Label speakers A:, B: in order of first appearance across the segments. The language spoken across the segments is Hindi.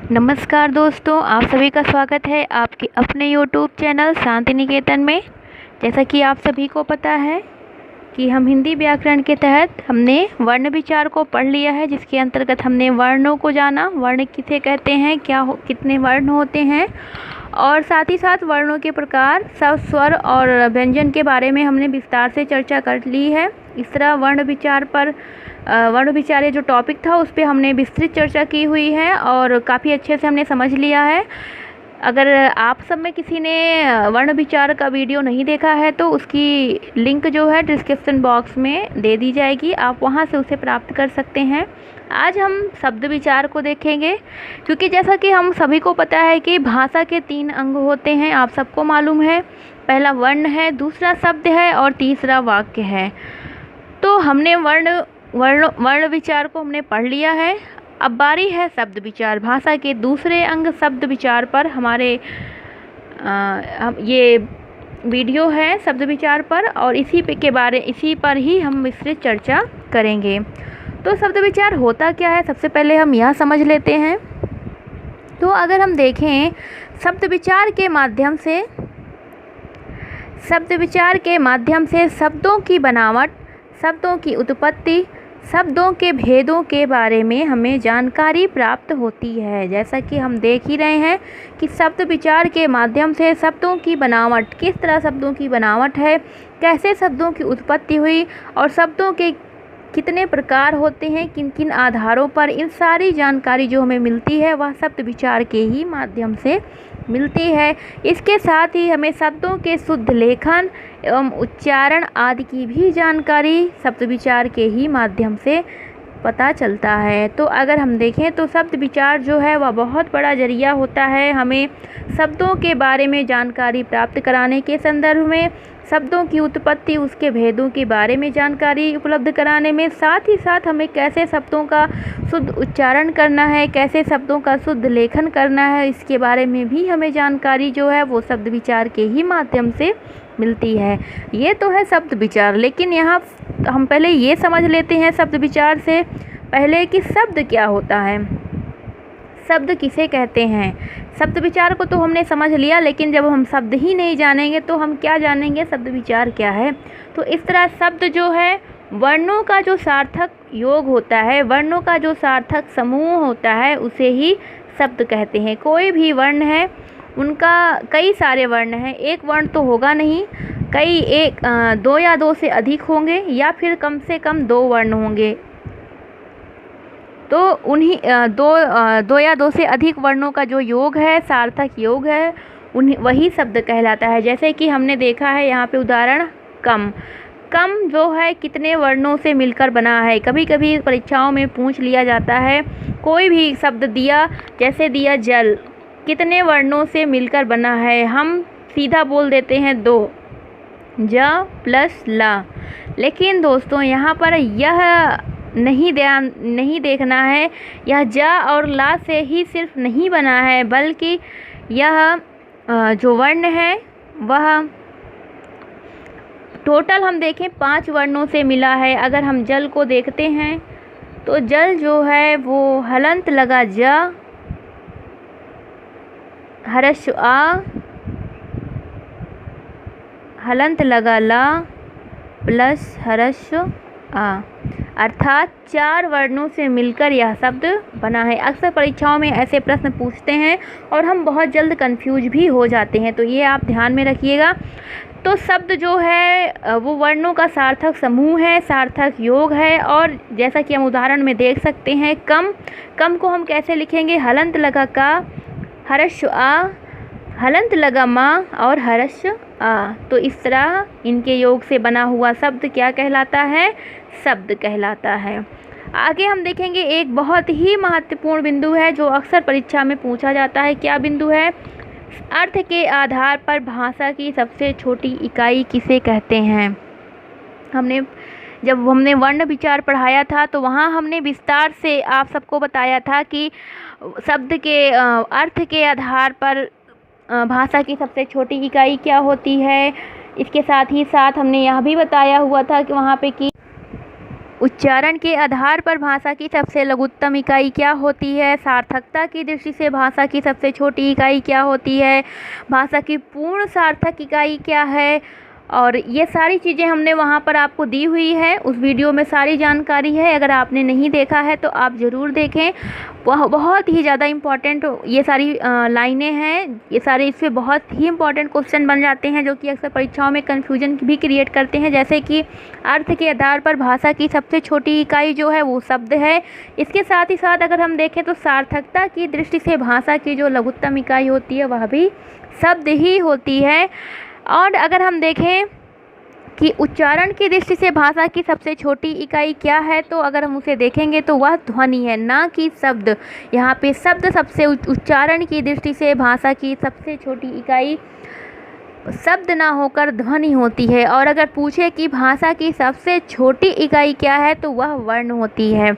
A: नमस्कार दोस्तों, आप सभी का स्वागत है आपके अपने यूट्यूब चैनल शांति निकेतन में। जैसा कि आप सभी को पता है कि हम हिंदी व्याकरण के तहत हमने वर्ण विचार को पढ़ लिया है, जिसके अंतर्गत हमने वर्णों को जाना, वर्ण किसे कहते हैं, कितने वर्ण होते हैं, और साथ ही साथ वर्णों के प्रकार, शब्द, स्वर और व्यंजन के बारे में हमने विस्तार से चर्चा कर ली है। इस तरह वर्ण विचार ये जो टॉपिक था उस पर हमने विस्तृत चर्चा की हुई है और काफ़ी अच्छे से हमने समझ लिया है। अगर आप सब में किसी ने वर्ण विचार का वीडियो नहीं देखा है तो उसकी लिंक जो है डिस्क्रिप्शन बॉक्स में दे दी जाएगी, आप वहां से उसे प्राप्त कर सकते हैं। आज हम शब्द विचार को देखेंगे, क्योंकि जैसा कि हम सभी को पता है कि भाषा के 3 अंग होते हैं, आप सबको मालूम है। पहला वर्ण है, दूसरा शब्द है और तीसरा वाक्य है। तो हमने वर्ण विचार को हमने पढ़ लिया है। अब बारी है शब्द विचार, भाषा के दूसरे अंग शब्द विचार पर हमारे ये वीडियो है शब्द विचार पर, और इसी पर ही हम विस्तृत चर्चा करेंगे। तो शब्द विचार होता क्या है, सबसे पहले हम यह समझ लेते हैं। तो अगर हम देखें शब्द विचार के माध्यम से शब्दों की बनावट, शब्दों की उत्पत्ति, शब्दों के भेदों के बारे में हमें जानकारी प्राप्त होती है। जैसा कि हम देख ही रहे हैं कि शब्द विचार के माध्यम से शब्दों की बनावट, किस तरह शब्दों की बनावट है, कैसे शब्दों की उत्पत्ति हुई और शब्दों के कितने प्रकार होते हैं, किन किन आधारों पर, इन सारी जानकारी जो हमें मिलती है वह शब्द विचार के ही माध्यम से मिलती है। इसके साथ ही हमें शब्दों के शुद्ध लेखन एवं उच्चारण आदि की भी जानकारी शब्द विचार के ही माध्यम से पता चलता है। तो अगर हम देखें तो शब्द विचार जो है वह बहुत बड़ा जरिया होता है हमें शब्दों के बारे में जानकारी प्राप्त कराने के संदर्भ में, शब्दों की उत्पत्ति, उसके भेदों के बारे में जानकारी उपलब्ध कराने में, साथ ही साथ हमें कैसे शब्दों का शुद्ध उच्चारण करना है, कैसे शब्दों का शुद्ध लेखन करना है, इसके बारे में भी हमें जानकारी जो है वो शब्द विचार के ही माध्यम से मिलती है। ये तो है शब्द विचार, लेकिन यहाँ हम पहले ये समझ लेते हैं शब्द विचार से पहले कि शब्द क्या होता है, शब्द किसे कहते हैं। शब्द विचार को तो हमने समझ लिया, लेकिन जब हम शब्द ही नहीं जानेंगे तो हम क्या जानेंगे शब्द विचार क्या है। तो इस तरह शब्द जो है वर्णों का जो सार्थक योग होता है, वर्णों का जो सार्थक समूह होता है, उसे ही शब्द कहते हैं। कोई भी वर्ण है, उनका कई सारे वर्ण हैं, एक वर्ण तो होगा नहीं, दो या दो से अधिक होंगे, या फिर कम से कम 2 वर्ण होंगे। तो उन्हीं दो या दो से अधिक वर्णों का जो योग है, सार्थक योग है, वही शब्द कहलाता है। जैसे कि हमने देखा है यहाँ पे उदाहरण कम जो है कितने वर्णों से मिलकर बना है। कभी कभी परीक्षाओं में पूछ लिया जाता है, कोई भी शब्द दिया, जैसे दिया जल, कितने वर्णों से मिलकर बना है, हम सीधा बोल देते हैं 2, ज प्लस ला। लेकिन दोस्तों यहाँ पर यह नहीं देखना है, यह जा और ला से ही सिर्फ नहीं बना है, बल्कि यह जो वर्ण है वह टोटल हम देखें 5 वर्णों से मिला है। अगर हम जल को देखते हैं तो जल जो है वो हलंत लगा जा, हर्ष आ, हलंत लगा ला प्लस हर्ष आ, अर्थात 4 वर्णों से मिलकर यह शब्द बना है। अक्सर परीक्षाओं में ऐसे प्रश्न पूछते हैं और हम बहुत जल्द कंफ्यूज भी हो जाते हैं, तो ये आप ध्यान में रखिएगा। तो शब्द जो है वो वर्णों का सार्थक समूह है, सार्थक योग है। और जैसा कि हम उदाहरण में देख सकते हैं, कम को हम कैसे लिखेंगे, हलंत लगा का, हर्ष आ, हलंत लगा माँ और हर्ष आ। तो इस तरह इनके योग से बना हुआ शब्द क्या कहलाता है, शब्द कहलाता है। आगे हम देखेंगे एक बहुत ही महत्वपूर्ण बिंदु है जो अक्सर परीक्षा में पूछा जाता है। क्या बिंदु है, अर्थ के आधार पर भाषा की सबसे छोटी इकाई किसे कहते हैं। जब हमने वर्ण विचार पढ़ाया था तो वहाँ हमने विस्तार से आप सबको बताया था कि शब्द के अर्थ के आधार पर भाषा की सबसे छोटी इकाई क्या होती है। इसके साथ ही साथ हमने यह भी बताया हुआ था कि वहाँ पे कि उच्चारण के आधार पर भाषा की सबसे लघुत्तम इकाई क्या होती है? सार्थकता की दृष्टि से भाषा की सबसे छोटी इकाई क्या होती है? भाषा की पूर्ण सार्थक इकाई क्या है? और ये सारी चीज़ें हमने वहाँ पर आपको दी हुई है, उस वीडियो में सारी जानकारी है। अगर आपने नहीं देखा है तो आप ज़रूर देखें। वह बहुत ही ज़्यादा इम्पॉर्टेंट ये सारी लाइनें हैं, ये सारे इससे बहुत ही इम्पॉर्टेंट क्वेश्चन बन जाते हैं जो कि अक्सर परीक्षाओं में कन्फ्यूजन भी क्रिएट करते हैं। जैसे कि अर्थ के आधार पर भाषा की सबसे छोटी इकाई जो है वो शब्द है। इसके साथ ही साथ अगर हम देखें तो सार्थकता की दृष्टि से भाषा की जो लघुत्तम इकाई होती है वह भी शब्द ही होती है। और अगर हम देखें कि उच्चारण की दृष्टि से भाषा की सबसे छोटी इकाई क्या है, तो अगर हम उसे देखेंगे तो वह ध्वनि है, ना कि शब्द। यहाँ पे शब्द सबसे उच्चारण की दृष्टि से भाषा की सबसे छोटी इकाई शब्द ना होकर ध्वनि होती है। और अगर पूछे कि भाषा की सबसे छोटी इकाई क्या है तो वह वर्ण होती है।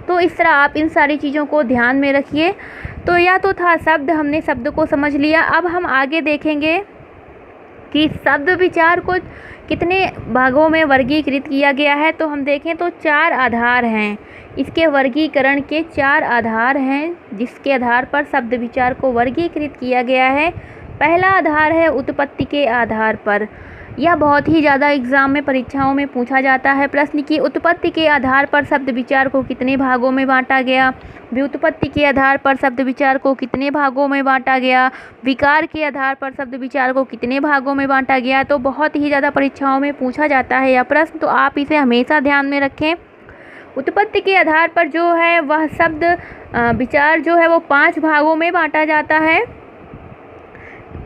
A: तो इस तरह आप इन सारी चीज़ों को ध्यान में रखिए। तो यह तो था शब्द, हमने शब्द को समझ लिया। अब हम आगे देखेंगे कि शब्द विचार को कितने भागों में वर्गीकृत किया गया है। तो हम देखें तो 4 आधार हैं, इसके वर्गीकरण के 4 आधार हैं जिसके आधार पर शब्द विचार को वर्गीकृत किया गया है। पहला आधार है उत्पत्ति के आधार पर। यह बहुत ही ज़्यादा एग्ज़ाम में परीक्षाओं में पूछा जाता है प्रश्न की उत्पत्ति के आधार पर शब्द विचार को कितने भागों में बांटा गया, व्युत्पत्ति के आधार पर शब्द विचार को कितने भागों में बांटा गया, विकार के आधार पर शब्द विचार को कितने भागों में बांटा गया। तो बहुत ही ज़्यादा परीक्षाओं में पूछा जाता है यह प्रश्न, तो आप इसे हमेशा ध्यान में रखें। उत्पत्ति के आधार पर जो है वह शब्द विचार जो है वो 5 भागों में बांटा जाता है।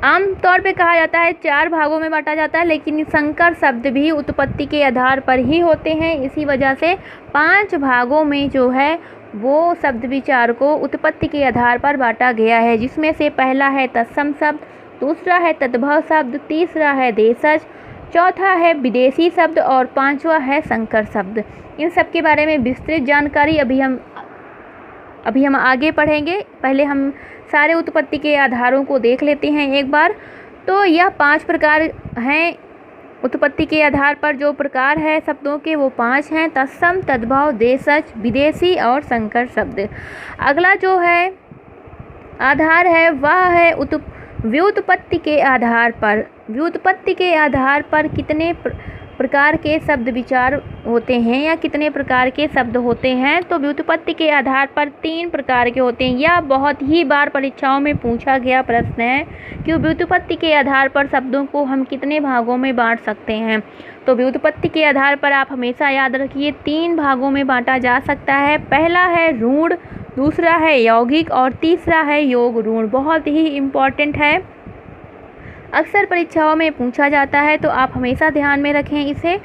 A: आम तौर पे कहा जाता है 4 भागों में बांटा जाता है, लेकिन संकर शब्द भी उत्पत्ति के आधार पर ही होते हैं। इसी वजह से 5 भागों में जो है वो शब्द विचार को उत्पत्ति के आधार पर बांटा गया है, जिसमें से पहला है तत्सम शब्द, दूसरा है तद्भव शब्द, तीसरा है देशज, चौथा है विदेशी शब्द और 5वां है संकर शब्द। इन सब के बारे में विस्तृत जानकारी अभी हम आगे पढ़ेंगे। पहले हम सारे उत्पत्ति के आधारों को देख लेते हैं एक बार। तो यह 5 प्रकार हैं उत्पत्ति के आधार पर। जो प्रकार है शब्दों के वो 5 हैं, तत्सम, तद्भव, देशज, विदेशी और संकर शब्द। अगला जो है आधार है वह है व्युत्पत्ति के आधार पर। व्युत्पत्ति के आधार पर कितने प्रकार के शब्द विचार होते हैं या कितने प्रकार के शब्द होते हैं। तो व्युत्पत्ति के आधार पर 3 प्रकार के होते हैं। यह बहुत ही बार परीक्षाओं में पूछा गया प्रश्न है कि व्युत्पत्ति के आधार पर शब्दों को हम कितने भागों में बांट सकते हैं। तो व्युत्पत्ति के आधार पर आप हमेशा याद रखिए 3 भागों में बांटा जा सकता है। पहला है ऋण, दूसरा है यौगिक और तीसरा है योग ऋण। बहुत ही इम्पॉर्टेंट है, अक्सर परीक्षाओं में पूछा जाता है, तो आप हमेशा ध्यान में रखें इसे।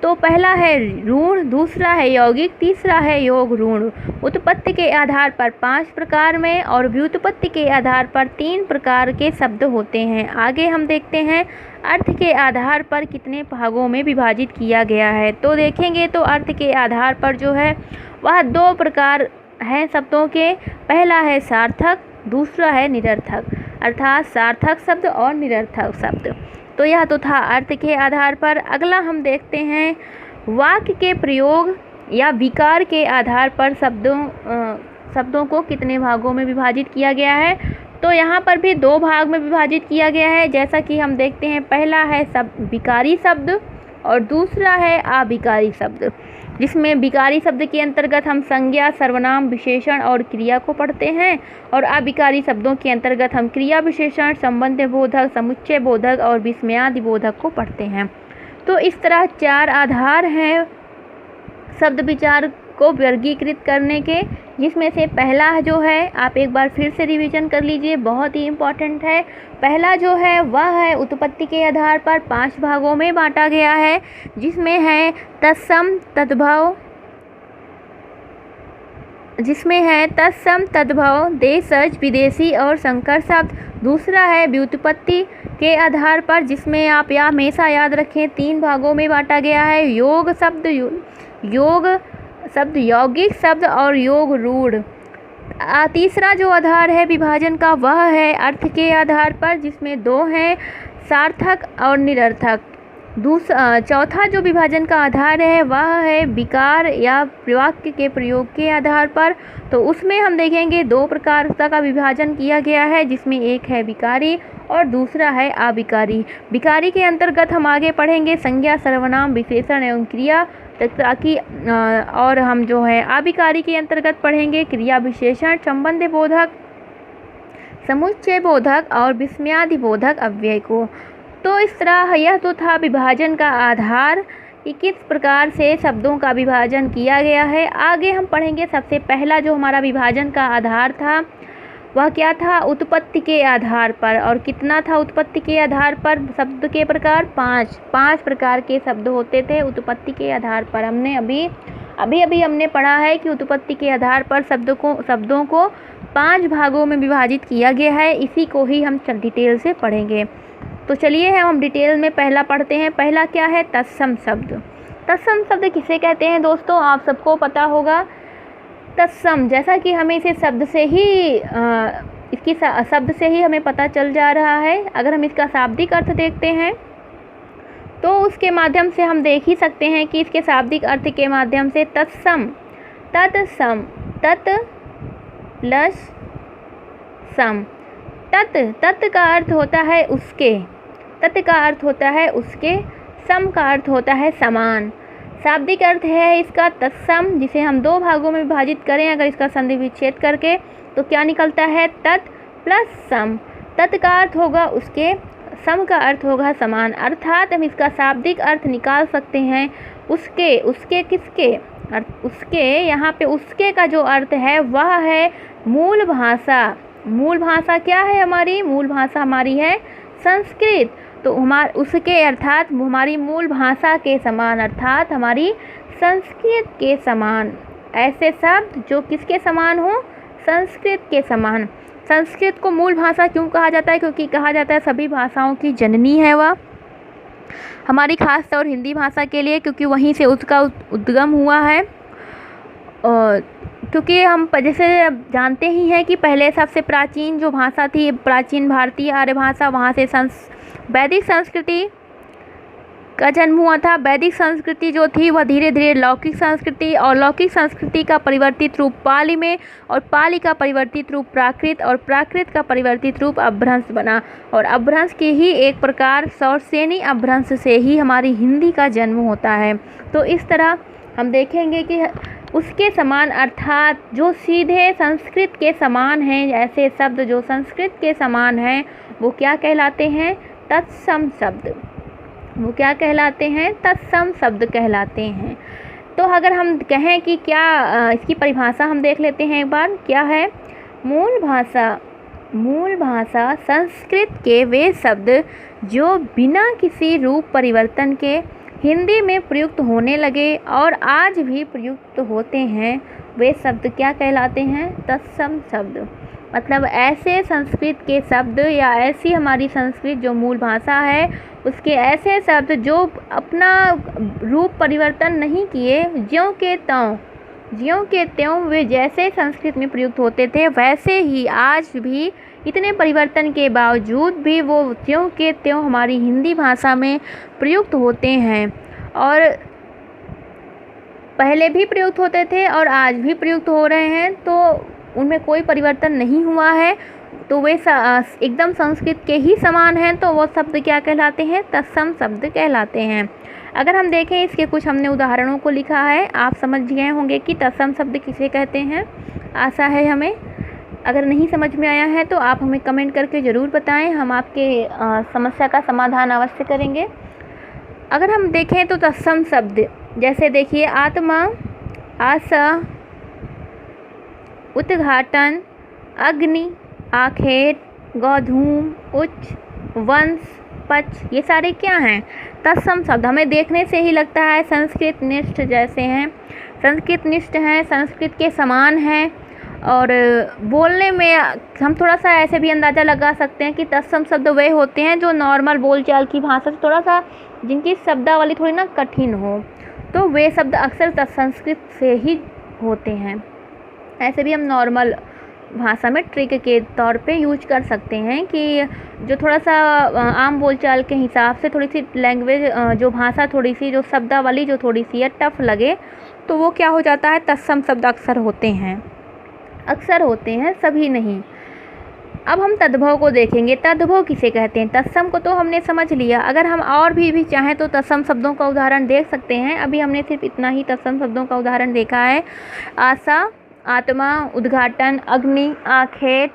A: तो पहला है ऋण, दूसरा है यौगिक, तीसरा है योग ऋण। उत्पत्ति के आधार पर 5 प्रकार में और व्युत्पत्ति के आधार पर 3 प्रकार के शब्द होते हैं। आगे हम देखते हैं अर्थ के आधार पर कितने भागों में विभाजित किया गया है। तो देखेंगे तो अर्थ के आधार पर जो है वह 2 प्रकार हैं शब्दों के। पहला है सार्थक, दूसरा है निरर्थक, अर्थात सार्थक शब्द और निरर्थक शब्द। तो यह तो था अर्थ के आधार पर। अगला हम देखते हैं वाक्य के प्रयोग या विकार के आधार पर शब्दों को कितने भागों में विभाजित किया गया है। तो यहाँ पर भी 2 भाग में विभाजित किया गया है। जैसा कि हम देखते हैं पहला है विकारी शब्द और दूसरा है अविकारी शब्द, जिसमें विकारी शब्द के अंतर्गत हम संज्ञा, सर्वनाम, विशेषण और क्रिया को पढ़ते हैं और अविकारी शब्दों के अंतर्गत हम क्रिया विशेषण, संबंध बोधक, समुच्चय बोधक और विस्मयादि बोधक को पढ़ते हैं। तो इस तरह 4 आधार हैं शब्द विचार को वर्गीकृत करने के, जिसमें से पहला जो है आप एक बार फिर से रिवीजन कर लीजिए, बहुत ही इम्पॉर्टेंट है। पहला जो है वह है उत्पत्ति के आधार पर 5 भागों में बांटा गया है, जिसमें है तत्सम, तद्भव, देशज, विदेशी और संकर शब्द। दूसरा है व्युत्पत्ति के आधार पर, जिसमें आप यह हमेशा याद रखें 3 भागों में बांटा गया है, योग शब्द, यौगिक शब्द और योग रूढ़। तीसरा जो आधार है विभाजन का वह है अर्थ के आधार पर, जिसमें 2 हैं सार्थक और निरर्थक। चौथा जो विभाजन का आधार है वह है विकार या वाक्य के प्रयोग के आधार पर। तो उसमें हम देखेंगे दो प्रकार का विभाजन किया गया है, जिसमें एक है विकारी और दूसरा है अविकारी। विकारी के अंतर्गत हम आगे पढ़ेंगे संज्ञा, सर्वनाम, विशेषण एवं क्रिया, ताकि और हम जो है अविकारी के अंतर्गत पढ़ेंगे क्रिया, विशेषण, संबंध बोधक, समुच्चय बोधक और विस्मयादि बोधक अव्यय को। तो इस तरह यह तो था विभाजन का आधार कि किस प्रकार से शब्दों का विभाजन किया गया है। आगे हम पढ़ेंगे सबसे पहला जो हमारा विभाजन का आधार था वह क्या था, उत्पत्ति के आधार पर। और कितना था उत्पत्ति के आधार पर? शब्द के प्रकार पाँच प्रकार के शब्द होते थे उत्पत्ति के आधार पर। हमने अभी हमने पढ़ा है कि उत्पत्ति के आधार पर शब्दों को 5 भागों में विभाजित किया गया है। इसी को ही हम डिटेल से पढ़ेंगे। तो चलिए हम डिटेल में पहला पढ़ते हैं। पहला क्या है, तत्सम शब्द। तत्सम शब्द किसे कहते हैं दोस्तों, आप सबको पता होगा। तत्सम, जैसा कि हमें इसे शब्द से ही हमें पता चल जा रहा है। अगर हम इसका शाब्दिक अर्थ देखते हैं तो उसके माध्यम से हम देख ही सकते हैं कि इसके शाब्दिक अर्थ के माध्यम से तत्सम, तत् प्लस सम, तत् का अर्थ होता है उसके, तत् का अर्थ होता है उसके, सम का अर्थ होता है समान। शाब्दिक अर्थ है इसका तत्सम, जिसे हम 2 भागों में विभाजित करें अगर इसका संधि विच्छेद करके, तो क्या निकलता है, तत् प्लस सम। तत् का अर्थ होगा उसके, सम का अर्थ होगा समान। अर्थात हम इसका शाब्दिक अर्थ निकाल सकते हैं उसके किसके, उसके, यहाँ पे उसके का जो अर्थ है वह है मूल भाषा। मूल भाषा क्या है हमारी, मूल भाषा हमारी है संस्कृत। तो उसके अर्थात हमारी मूल भाषा के समान, अर्थात हमारी संस्कृत के समान। ऐसे शब्द जो किसके समान हो, संस्कृत के समान। संस्कृत को मूल भाषा क्यों कहा जाता है, क्योंकि कहा जाता है सभी भाषाओं की जननी है वह। हमारी खास तौर हिंदी भाषा के लिए, क्योंकि वहीं से उसका उद्गम हुआ है। क्योंकि हम जैसे जानते ही हैं कि पहले सबसे प्राचीन जो भाषा थी, प्राचीन भारतीय आर्य भाषा, वहाँ से वैदिक संस्कृति का जन्म हुआ था। वैदिक संस्कृति जो थी वह धीरे धीरे लौकिक संस्कृति, और लौकिक संस्कृति का परिवर्तित रूप पाली में, और पाली का परिवर्तित रूप प्राकृत, और प्राकृत का परिवर्तित रूप अपभ्रंश बना। और अपभ्रंश के ही एक प्रकार सौरसेनी अपभ्रंश से ही हमारी हिंदी का जन्म होता है। तो इस तरह हम देखेंगे कि उसके समान, अर्थात जो सीधे संस्कृत के समान हैं, ऐसे शब्द जो संस्कृत के समान हैं वो क्या कहलाते हैं, तत्सम शब्द। वो क्या कहलाते हैं, तत्सम शब्द कहलाते हैं। तो अगर हम कहें कि क्या इसकी परिभाषा हम देख लेते हैं एक बार, क्या है, मूल भाषा संस्कृत के वे शब्द जो बिना किसी रूप परिवर्तन के हिंदी में प्रयुक्त होने लगे और आज भी प्रयुक्त होते हैं, वे शब्द क्या कहलाते हैं, तत्सम शब्द। मतलब ऐसे संस्कृत के शब्द या ऐसी हमारी संस्कृत जो मूल भाषा है उसके ऐसे शब्द जो अपना रूप परिवर्तन नहीं किए, ज्यों के त्यों वे जैसे संस्कृत में प्रयुक्त होते थे वैसे ही आज भी इतने परिवर्तन के बावजूद भी वो त्यों के त्यों हमारी हिंदी भाषा में प्रयुक्त होते हैं, और पहले भी प्रयुक्त होते थे और आज भी प्रयुक्त हो रहे हैं। तो उनमें कोई परिवर्तन नहीं हुआ है, तो वे एकदम संस्कृत के ही समान हैं। तो वो शब्द क्या कहलाते हैं, तत्सम शब्द कहलाते हैं। अगर हम देखें इसके कुछ हमने उदाहरणों को लिखा है, आप समझ गए होंगे कि तत्सम शब्द किसे कहते हैं। आशा है हमें, अगर नहीं समझ में आया है तो आप हमें कमेंट करके ज़रूर बताएं, हम आपके समस्या का समाधान अवश्य करेंगे। अगर हम देखें तो तत्सम शब्द जैसे देखिए आत्मा, आशा, उद्घाटन, अग्नि, आखेट, गोधूम, उच्च, वंश, पक्ष, ये सारे क्या हैं, तत्सम शब्द। हमें देखने से ही लगता है संस्कृत निष्ठ जैसे हैं, संस्कृत निष्ठ हैं, संस्कृत के समान हैं। और बोलने में हम थोड़ा सा ऐसे भी अंदाज़ा लगा सकते हैं कि तत्सम शब्द वे होते हैं जो नॉर्मल बोलचाल की भाषा से थोड़ा सा, जिनकी शब्दावली थोड़ी ना कठिन हो, तो वे शब्द अक्सर संस्कृत से ही होते हैं। ऐसे भी हम नॉर्मल भाषा में ट्रिक के तौर पे यूज कर सकते हैं कि जो थोड़ा सा आम बोलचाल के हिसाब से थोड़ी सी लैंग्वेज जो भाषा थोड़ी सी जो शब्दावली जो थोड़ी सी है टफ लगे, तो वो क्या हो जाता है, तत्सम शब्द अक्सर होते हैं, सभी नहीं। अब हम तद्भव को देखेंगे। तद्भव किसे कहते हैं? तत्सम को तो हमने समझ लिया। अगर हम और भी चाहें तो तत्सम शब्दों का उदाहरण देख सकते हैं। अभी हमने सिर्फ इतना ही तत्सम शब्दों का उदाहरण देखा है। आशा, आत्मा, उद्घाटन, अग्नि, आखेट,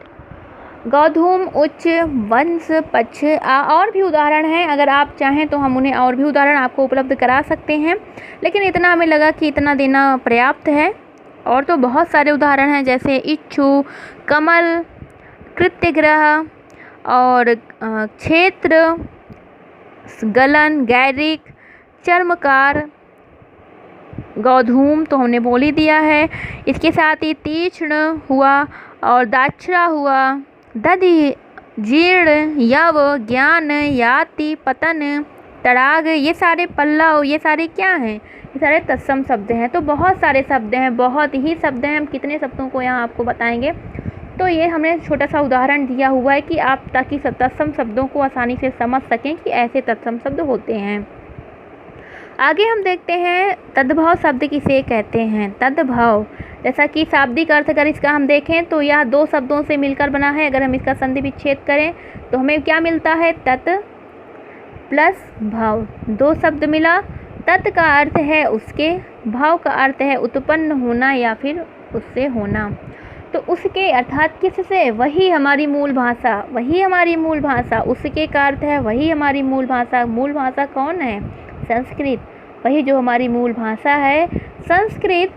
A: गौधूम, उच्च, वंश, पक्ष और भी उदाहरण हैं। अगर आप चाहें तो हम उन्हें और भी उदाहरण आपको उपलब्ध करा सकते हैं, लेकिन इतना हमें लगा कि इतना देना पर्याप्त है। और तो बहुत सारे उदाहरण हैं, जैसे इच्छु, कमल, कृत्यग्रह और क्षेत्र, गलन, गैरिक, चर्मकार, गौधूम तो हमने बोल ही दिया है। इसके साथ ही तीक्ष्ण हुआ और दाक्षरा हुआ, दधि, जीर्ण, यव, ज्ञान, याति, पतन, तड़ाग, ये सारे पल्लव, ये सारे क्या हैं? ये सारे तत्सम शब्द हैं। तो बहुत सारे शब्द हैं, बहुत ही शब्द हैं। हम कितने शब्दों को यहाँ आपको बताएंगे। तो ये हमने छोटा सा उदाहरण दिया हुआ है कि आप ताकि तत्सम शब्दों को आसानी से समझ सकें कि ऐसे तत्सम शब्द होते हैं। आगे हम देखते हैं तद्भव शब्द किसे कहते हैं। तद्भव जैसा कि शाब्दिक अर्थ अगर इसका हम देखें तो यह दो शब्दों से मिलकर बना है। अगर हम इसका संधि विच्छेद करें तो हमें क्या मिलता है? तत् प्लस भव, दो शब्द मिला। तत् का अर्थ है उसके, भव का अर्थ है उत्पन्न होना या फिर उससे होना। तो उसके अर्थात किससे? वही हमारी मूल भाषा, उसके का अर्थ है वही हमारी मूल भाषा। मूल भाषा कौन है? संस्कृत, वही जो हमारी मूल भाषा है। संस्कृत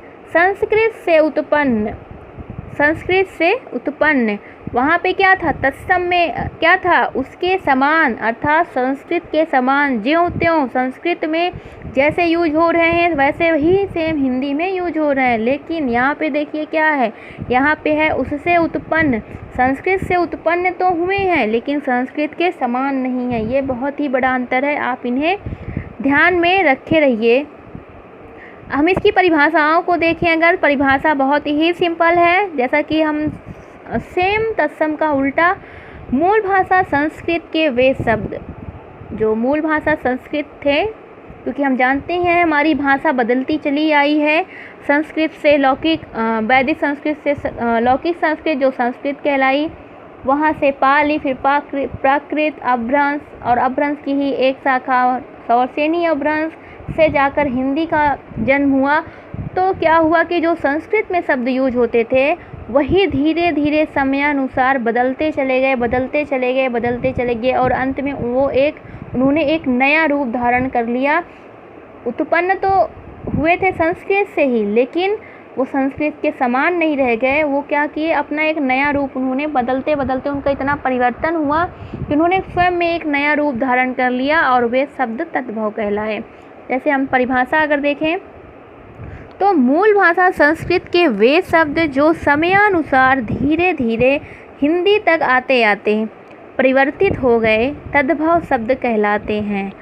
A: से उत्पन्न, वहाँ पे क्या था? तत्सम में क्या था? उसके समान, अर्थात संस्कृत के समान, ज्यों त्यों संस्कृत में जैसे यूज हो रहे हैं वैसे ही सेम हिंदी में यूज हो रहे हैं। लेकिन यहाँ पे देखिए क्या है, यहाँ पे है उससे उत्पन्न। संस्कृत से उत्पन्न तो हुए हैं लेकिन संस्कृत के समान नहीं है। ये बहुत ही बड़ा अंतर है, आप इन्हें ध्यान में रखे रहिए। हम इसकी परिभाषाओं को देखें, अगर परिभाषा बहुत ही सिंपल है, जैसा कि हम सेम तत्सम का उल्टा, मूल भाषा संस्कृत के वे शब्द जो मूल भाषा संस्कृत थे, क्योंकि हम जानते हैं हमारी भाषा बदलती चली आई है। संस्कृत से लौकिक, वैदिक संस्कृत से लौकिक संस्कृत जो संस्कृत कहलाई, वहाँ से पाली, फिर प्राकृत, अपभ्रंश और अपभ्रंश की ही एक शाखा सौरसेनी अपभ्रंश से जाकर हिंदी का जन्म हुआ। तो क्या हुआ कि जो संस्कृत में शब्द यूज होते थे वही धीरे धीरे समयानुसार बदलते चले गए और अंत में उन्होंने एक नया रूप धारण कर लिया। उत्पन्न तो हुए थे संस्कृत से ही, लेकिन वो संस्कृत के समान नहीं रह गए। वो क्या किए, अपना एक नया रूप उन्होंने बदलते उनका इतना परिवर्तन हुआ कि उन्होंने स्वयं में एक नया रूप धारण कर लिया और वे शब्द तद्भव कहलाए। जैसे हम परिभाषा अगर देखें तो मूल भाषा संस्कृत के वे शब्द जो समयानुसार धीरे धीरे हिंदी तक आते परिवर्तित हो गए, तद्भव शब्द कहलाते हैं।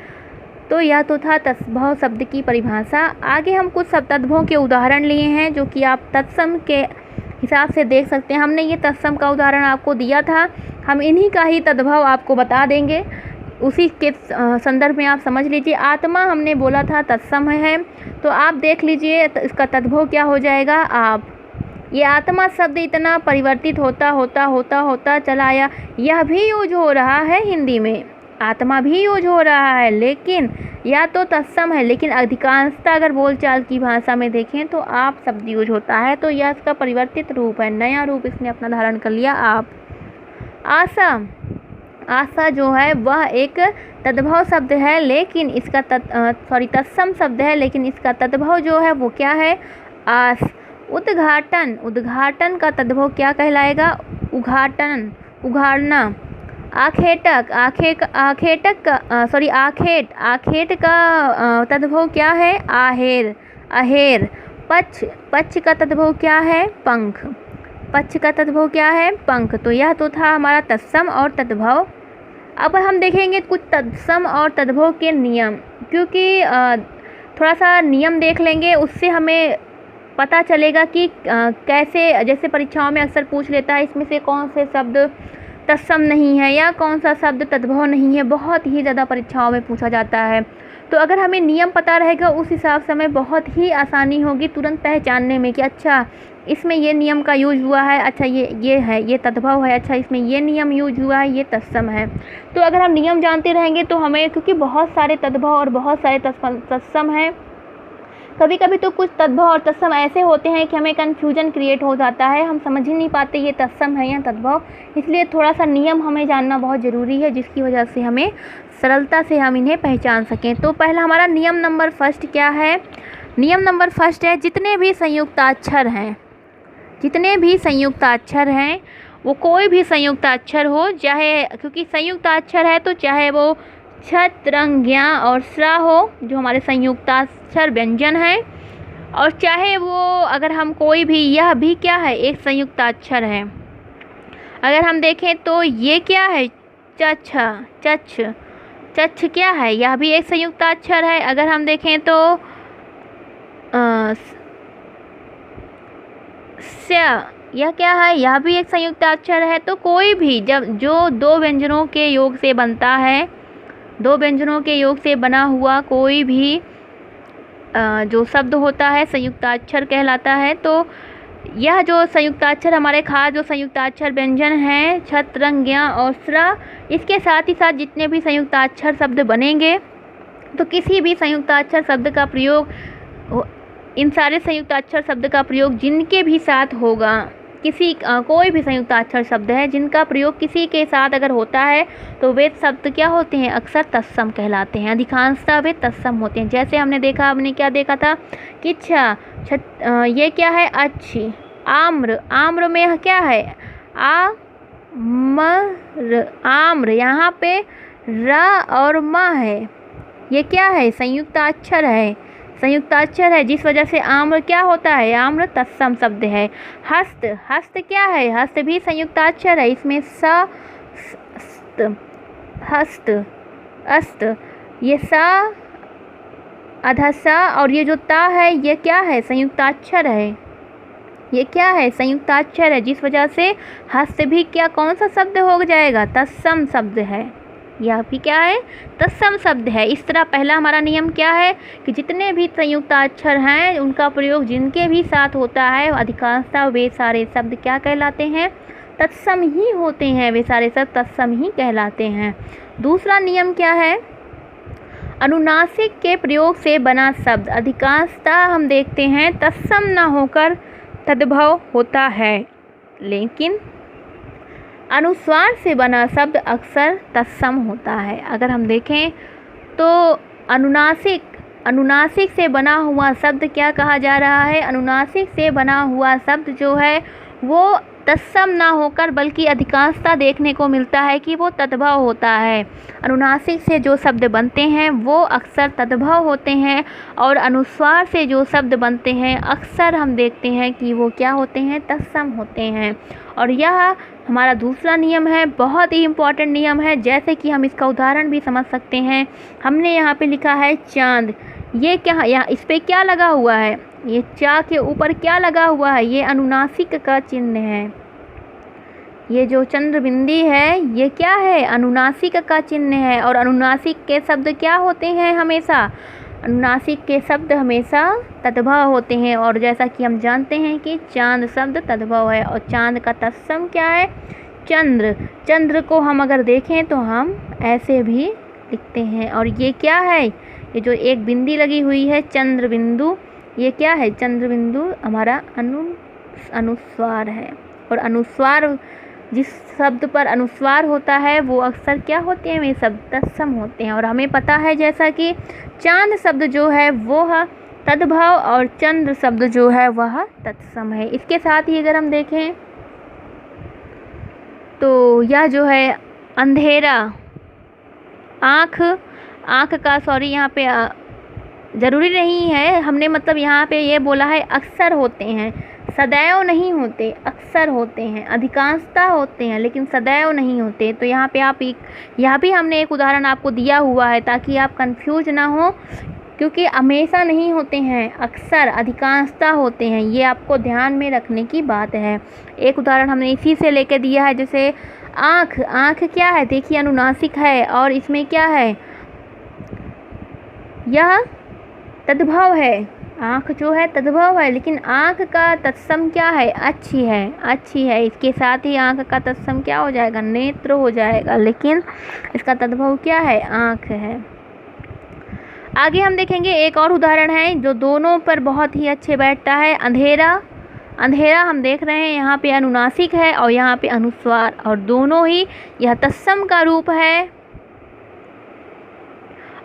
A: तो यह तो था तद्भव शब्द की परिभाषा। आगे हम कुछ तद्भव के उदाहरण लिए हैं जो कि आप तत्सम के हिसाब से देख सकते हैं। हमने ये तत्सम का उदाहरण आपको दिया था, हम इन्हीं का ही तद्भव आपको बता देंगे, उसी के संदर्भ में आप समझ लीजिए। आत्मा हमने बोला था तत्सम है, तो आप देख लीजिए इसका तद्भव क्या हो जाएगा। आप ये आत्मा शब्द इतना परिवर्तित होता चला आया, यह भी यूज हो रहा है हिंदी में, आत्मा भी यूज हो रहा है, लेकिन या तो तत्सम है, लेकिन अधिकांशतः अगर बोलचाल की भाषा में देखें तो आप शब्द यूज होता है। तो यह इसका परिवर्तित रूप है, नया रूप इसने अपना धारण कर लिया। आप आशा जो है वह एक तद्भव शब्द है, लेकिन इसका तत्सम शब्द है, लेकिन इसका तद्भव जो है वो क्या है? आस। उद्घाटन का तद्भव क्या कहलाएगा? उघाड़ना। आखेट का तद्भव क्या है? आहेर। पक्ष का तद्भव क्या है? पंख। तो यह तो था हमारा तत्सम और तद्भव। अब हम देखेंगे कुछ तत्सम और तद्भव के नियम, क्योंकि थोड़ा सा नियम देख लेंगे, उससे हमें पता चलेगा कि कैसे, जैसे परीक्षाओं में अक्सर पूछ लेता है इसमें से कौन से शब्द तत्सम नहीं है या कौन सा शब्द तद्भव नहीं है, बहुत ही ज़्यादा परीक्षाओं में पूछा जाता है। तो अगर हमें नियम पता रहेगा उस हिसाब से हमें बहुत ही आसानी होगी तुरंत पहचानने में कि अच्छा इसमें ये नियम का यूज हुआ है, अच्छा ये है, ये तद्भव है, अच्छा इसमें ये नियम यूज हुआ है, ये तत्सम है। तो अगर हम नियम जानते रहेंगे तो हमें, क्योंकि बहुत सारे तद्भव और बहुत सारे तत्सम हैं, कभी कभी तो कुछ तद्भव और तत्सम ऐसे होते हैं कि हमें कन्फ्यूजन क्रिएट हो जाता है, हम समझ ही नहीं पाते ये तत्सम है या तद्भव। इसलिए थोड़ा सा नियम हमें जानना बहुत ज़रूरी है, जिसकी वजह से हमें सरलता से हम इन्हें पहचान सकें। तो पहला हमारा नियम नंबर फर्स्ट क्या है? नियम नंबर फर्स्ट है जितने भी संयुक्ताक्षर हैं, जितने भी संयुक्ताक्षर हैं, वो कोई भी संयुक्ताक्षर हो, चाहे, क्योंकि संयुक्ताक्षर है तो चाहे वो छ, त्रंग, ज्ञ और स्रा हो, जो हमारे संयुक्ताक्षर व्यंजन हैं, और चाहे वो अगर हम कोई भी, यह भी क्या है, एक संयुक्ताक्षर है। अगर हम देखें तो ये क्या है, चछ, चछ, चछ क्या है, यह भी एक संयुक्ताक्षर है। अगर हम देखें तो स्य, यह क्या है, यह भी एक संयुक्ताक्षर है। तो कोई भी जब जो दो व्यंजनों के योग से बनता है, दो व्यंजनों के योग से बना हुआ कोई भी जो शब्द होता है संयुक्ताक्षर कहलाता है। तो यह जो संयुक्ताक्षर हमारे खास जो संयुक्ताक्षर व्यंजन हैं, छ, त्रंग, ज्ञ और स्रा, इसके साथ ही साथ जितने भी संयुक्ताक्षर शब्द बनेंगे, तो किसी भी संयुक्ताक्षर शब्द का प्रयोग, इन सारे संयुक्ताक्षर शब्द का प्रयोग जिनके भी साथ होगा, किसी कोई भी संयुक्ताक्षर शब्द है जिनका प्रयोग किसी के साथ अगर होता है तो वे शब्द क्या होते हैं, अक्सर तत्सम कहलाते हैं। अधिकांशतः वे तत्सम होते हैं। जैसे हमने देखा, हमने क्या देखा था कि ये क्या है, अच्छी, आम्र, आम्र में क्या है, आम्र, आम्र, यहाँ पे र और म है, ये क्या है, संयुक्ताक्षर है, संयुक्ताक्षर है, जिस वजह से आम्र क्या होता है, आम्र तत्सम शब्द है। हस्त, हस्त क्या है, हस्त भी संयुक्ताक्षर है, इसमें स, हस्त, अस्त, ये सा, अधसा और ये जो ता है, ये क्या है, संयुक्ताक्षर है, ये क्या है, संयुक्ताक्षर है, जिस वजह से हस्त भी क्या, कौन सा शब्द हो जाएगा, तत्सम शब्द है, यह भी क्या है, तत्सम शब्द है। इस तरह पहला हमारा नियम क्या है कि जितने भी संयुक्ताक्षर हैं उनका प्रयोग जिनके भी साथ होता है, अधिकांशतः वे सारे शब्द क्या कहलाते हैं, तत्सम ही होते हैं, वे सारे शब्द तत्सम ही कहलाते हैं। दूसरा नियम क्या है, अनुनासिक के प्रयोग से बना शब्द अधिकांशतः हम देखते हैं तत्सम न होकर तद्भव होता है, लेकिन अनुस्वार से बना शब्द अक्सर तत्सम होता है। अगर हम देखें तो अनुनासिक, अनुनासिक से बना हुआ शब्द क्या कहा जा रहा है, अनुनासिक से बना हुआ शब्द जो है वो तत्सम ना होकर बल्कि अधिकांशतः देखने को मिलता है कि वो तद्भव होता है। अनुनासिक से जो शब्द बनते हैं वो अक्सर तद्भव होते हैं, और अनुस्वार से जो शब्द बनते हैं अक्सर हम देखते हैं कि वो क्या होते हैं, तत्सम होते हैं। और यह हमारा दूसरा नियम है, बहुत ही इम्पॉर्टेंट नियम है। जैसे कि हम इसका उदाहरण भी समझ सकते हैं। हमने यहाँ पे लिखा है चांद, ये क्या, यहाँ इस पे क्या लगा हुआ है, ये चा के ऊपर क्या लगा हुआ है, ये अनुनासिक का चिन्ह है। ये जो चंद्र बिंदी है ये क्या है, अनुनासिक का चिन्ह है। और अनुनासिक के शब्द क्या होते हैं, हमेशा अनुनासिक के शब्द हमेशा तद्भव होते हैं। और जैसा कि हम जानते हैं कि चांद शब्द तद्भव है, और चांद का तत्सम क्या है, चंद्र। चंद्र को हम अगर देखें तो हम ऐसे भी लिखते हैं। और ये क्या है, ये जो एक बिंदी लगी हुई है चंद्र बिंदु, ये क्या है, चंद्र बिंदु हमारा अनुस्वार है। और अनुस्वार, जिस शब्द पर अनुस्वार होता है वो अक्सर क्या होते हैं, वे शब्द तत्सम होते हैं। और हमें पता है जैसा कि चांद शब्द जो है वो है तद्भव और चंद्र शब्द जो है वह तत्सम है। इसके साथ ही अगर हम देखें तो यह जो है अंधेरा, आँख, आँख का यहाँ पे ज़रूरी नहीं है, हमने मतलब यहाँ पे ये बोला है अक्सर होते हैं, सदैव नहीं होते, अक्सर होते हैं, अधिकांशतः होते हैं, लेकिन सदैव नहीं होते। तो यहाँ पे आप यहाँ भी हमने एक उदाहरण आपको दिया हुआ है ताकि आप कंफ्यूज ना हो क्योंकि हमेशा नहीं होते हैं, अक्सर अधिकांशतः होते हैं। ये आपको ध्यान में रखने की बात है। एक उदाहरण हमने इसी से लेके दिया है, जैसे आँख। आँख क्या है? देखिए अनुनासिक है और इसमें क्या है? यह तद्भव है। आँख जो है तद्भव है, लेकिन आँख का तत्सम क्या है? अच्छी है, अच्छी है। इसके साथ ही आँख का तत्सम क्या हो जाएगा? नेत्र हो जाएगा, लेकिन इसका तद्भव क्या है? आँख है। आगे हम देखेंगे एक और उदाहरण है जो दोनों पर बहुत ही अच्छे बैठता है, अंधेरा। अंधेरा हम देख रहे हैं यहाँ पे अनुनासिक है और यहाँ पे अनुस्वार, और दोनों ही यह तत्सम का रूप है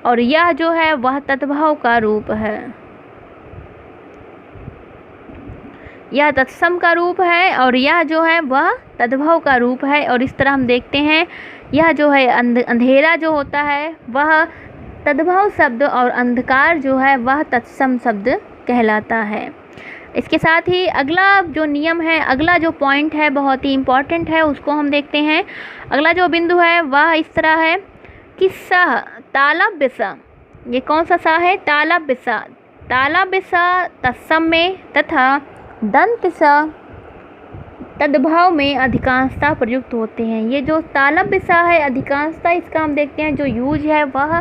A: और यह जो है वह तद्भव का रूप है। यह तत्सम का रूप है और यह जो है वह तद्भव का रूप है। और इस तरह हम देखते हैं यह जो है अंधेरा जो होता है वह तद्भव शब्द और अंधकार जो है वह तत्सम शब्द कहलाता है। इसके साथ ही अगला जो नियम है, अगला जो पॉइंट है बहुत ही इम्पॉर्टेंट है, उसको हम देखते हैं। अगला जो बिंदु है वह इस तरह है कि सह तालव्य सा। ये कौन सा सा है? तालव्य सा। तालव्य सा तत्सम में तथा दंत सा तद्भव में अधिकांशतः प्रयुक्त होते हैं। ये जो तालव्य सा है अधिकांशतः, इसका हम देखते हैं जो यूज है वह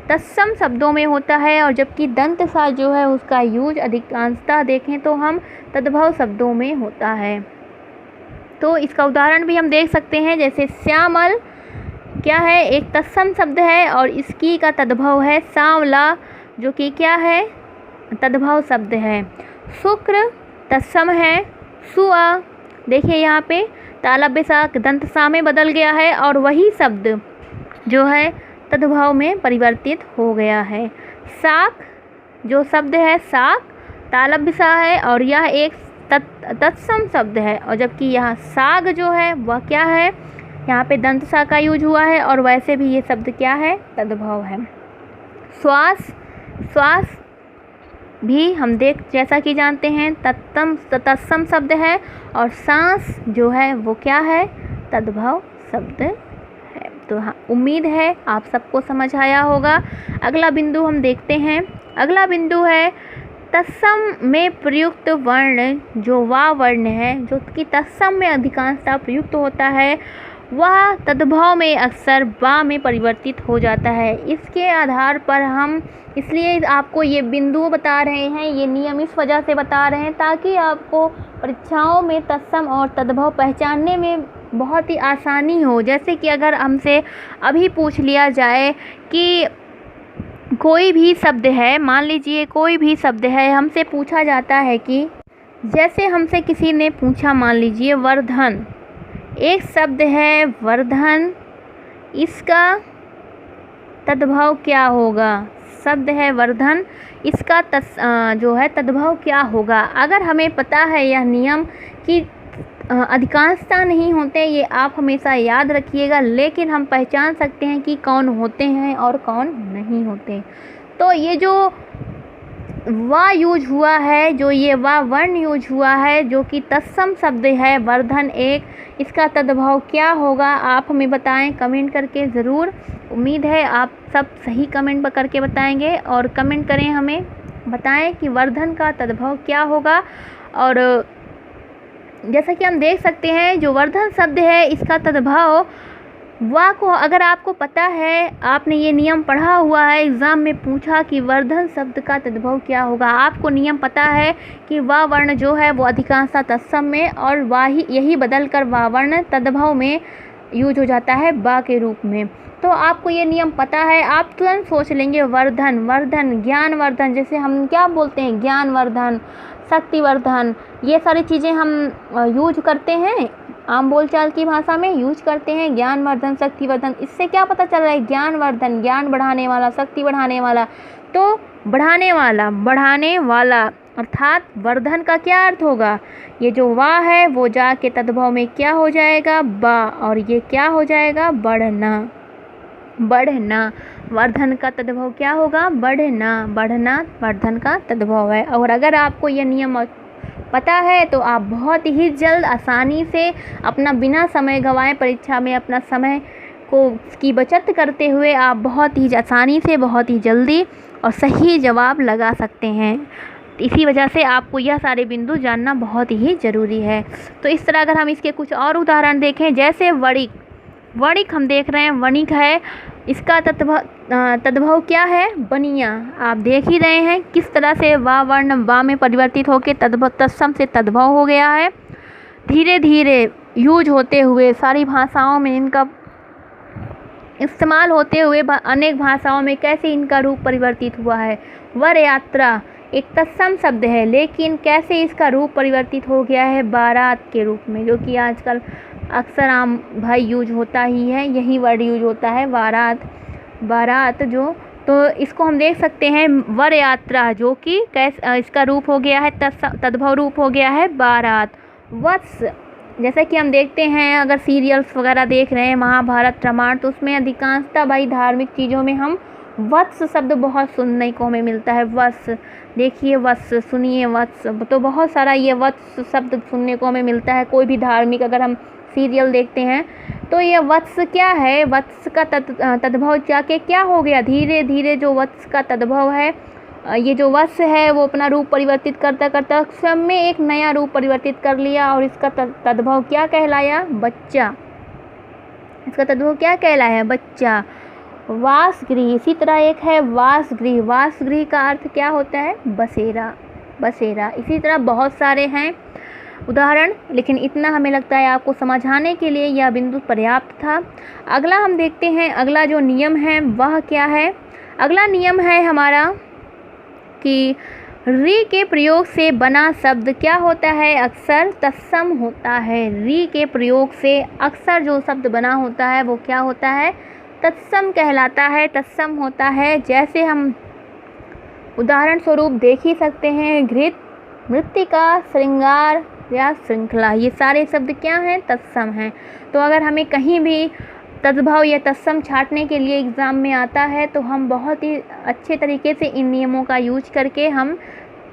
A: तत्सम शब्दों में होता है, और जबकि दंत सा जो है उसका यूज अधिकांशतः देखें तो हम तद्भव शब्दों में होता है। तो इसका उदाहरण भी हम देख सकते हैं, जैसे श्यामल क्या है? एक तत्सम शब्द है और इसकी का तद्भव है सांवला, जो कि क्या है? तद्भव शब्द है। शुक्र तत्सम है। सुआ, देखिए यहाँ पे तालव्य सा दंत सा में बदल गया है और वही शब्द जो है तद्भव में परिवर्तित हो गया है। साक जो शब्द है, साक तालव्य सा है और यह एक तत्सम शब्द है, और जबकि यह साग जो है वह क्या है? यहाँ पे दंत सा का यूज हुआ है और वैसे भी ये शब्द क्या है? तद्भव है। श्वास, श्वास भी हम जैसा कि जानते हैं तत्सम शब्द है, और सांस जो है वो क्या है? तद्भव शब्द है। तो हाँ, उम्मीद है आप सबको समझ आया होगा। अगला बिंदु हम देखते हैं। अगला बिंदु है तत्सम में प्रयुक्त वर्ण, जो वा वर्ण है जो कि तत्सम में अधिकांशतः प्रयुक्त होता है, वह तद्भव में अक्सर वा में परिवर्तित हो जाता है। इसके आधार पर हम इसलिए आपको ये बिंदु बता रहे हैं, ये नियम इस वजह से बता रहे हैं ताकि आपको परीक्षाओं में तत्सम और तद्भव पहचानने में बहुत ही आसानी हो। जैसे कि अगर हमसे अभी पूछ लिया जाए कि कोई भी शब्द है, मान लीजिए कोई भी शब्द है, हमसे पूछा जाता है कि जैसे हमसे किसी ने पूछा, मान लीजिए वर्धन, एक शब्द है वर्धन, इसका तद्भव क्या होगा? शब्द है वर्धन, इसका जो है तद्भव क्या होगा? अगर हमें पता है यह नियम कि अधिकांशतः नहीं होते, ये आप हमेशा याद रखिएगा, लेकिन हम पहचान सकते हैं कि कौन होते हैं और कौन नहीं होते। तो ये जो वा यूज हुआ है, जो ये वा वर्ण यूज हुआ है, जो कि तत्सम शब्द है वर्धन एक, इसका तद्भव क्या होगा? आप हमें बताएं कमेंट करके ज़रूर। उम्मीद है आप सब सही कमेंट करके बताएंगे, और कमेंट करें, हमें बताएं कि वर्धन का तद्भव क्या होगा। और जैसा कि हम देख सकते हैं जो वर्धन शब्द है इसका तद्भव वा को, अगर आपको पता है, आपने ये नियम पढ़ा हुआ है, एग्ज़ाम में पूछा कि वर्धन शब्द का तद्भव क्या होगा, आपको नियम पता है कि वा वर्ण जो है वो अधिकांशतः तत्सम में और यही बदल कर वा वर्ण तद्भव में यूज हो जाता है बा के रूप में। तो आपको ये नियम पता है, आप तुरंत सोच लेंगे वर्धन, वर्धन, ज्ञानवर्धन, जैसे हम क्या बोलते हैं, ज्ञानवर्धन, शक्तिवर्धन, ये सारी चीज़ें हम यूज करते हैं, आम बोलचाल की भाषा में यूज करते हैं, ज्ञानवर्धन, शक्तिवर्धन। इससे क्या पता चल रहा है? ज्ञान वर्धन, ज्ञान बढ़ाने वाला, शक्ति बढ़ाने वाला। तो बढ़ाने वाला अर्थात वर्धन का क्या अर्थ होगा? ये जो वा है वो जा के तद्भव में क्या हो जाएगा? बा, और ये क्या हो जाएगा? बढ़ना, बढ़ना। वर्धन का तद्भव क्या होगा? बढ़ना, बढ़ना वर्धन का तद्भव है। और अगर आपको यह नियम पता है तो आप बहुत ही जल्द आसानी से अपना बिना समय गंवाए परीक्षा में अपना समय की बचत करते हुए आप बहुत ही आसानी से, बहुत ही जल्दी और सही जवाब लगा सकते हैं। इसी वजह से आपको यह सारे बिंदु जानना बहुत ही ज़रूरी है। तो इस तरह अगर हम इसके कुछ और उदाहरण देखें, जैसे वणिक, वणिक हम देख रहे हैं, वणिक है, इसका तद्भव क्या है? बनिया। आप देख ही रहे हैं किस तरह से वा वर्ण वा में परिवर्तित होकर तत्सम से तद्भव हो गया है। धीरे धीरे यूज होते हुए सारी भाषाओं में इनका इस्तेमाल होते हुए अनेक भाषाओं में कैसे इनका रूप परिवर्तित हुआ है। वर यात्रा एक तत्सम शब्द है, लेकिन कैसे इसका रूप परिवर्तित हो गया है बारात के रूप में, जो कि आजकल अक्सर आम भाई यूज होता ही है, यही वर्ड यूज होता है, बारात, बारात जो। तो इसको हम देख सकते हैं वर यात्रा, जो कि कैसे इसका रूप हो गया है, तद्भव रूप हो गया है बारात। वत्स, जैसा कि हम देखते हैं अगर सीरियल्स वगैरह देख रहे हैं, महाभारत रामायण, तो उसमें अधिकांशतः भाई धार्मिक चीज़ों में हम वत्स शब्द बहुत सुनने को हमें मिलता है। वत्स, देखिए वत्स, सुनिए वत्स, तो बहुत सारा ये वत्स शब्द सुनने को हमें मिलता है। कोई भी धार्मिक अगर हम सीरियल देखते हैं तो ये वत्स क्या है, वत्स का तद्भव जाके क्या हो गया, धीरे धीरे जो वत्स का तद्भव है, ये जो वत्स है वो अपना रूप परिवर्तित करता करता स्वयं में एक नया रूप परिवर्तित कर लिया, और इसका तद्भव क्या कहलाया? बच्चा। इसका तद्भव क्या कहलाया? बच्चा। वासगृह, इसी तरह एक है वासगृह, वासगृह का अर्थ क्या होता है? बसेरा, बसेरा। इसी तरह बहुत सारे हैं उदाहरण, लेकिन इतना हमें लगता है आपको समझाने के लिए यह बिंदु पर्याप्त था। अगला हम देखते हैं, अगला जो नियम है वह क्या है? अगला नियम है हमारा कि री के प्रयोग से बना शब्द क्या होता है? अक्सर तत्सम होता है। री के प्रयोग से अक्सर जो शब्द बना होता है वो क्या होता है? तत्सम कहलाता है, तत्सम होता है। जैसे हम उदाहरण स्वरूप देख ही सकते हैं, घृत, मृत्तिका, श्रृंगार या श्रृंखला, ये सारे शब्द क्या हैं? तत्सम हैं। तो अगर हमें कहीं भी तद्भव या तत्सम छांटने के लिए एग्ज़ाम में आता है तो हम बहुत ही अच्छे तरीके से इन नियमों का यूज करके हम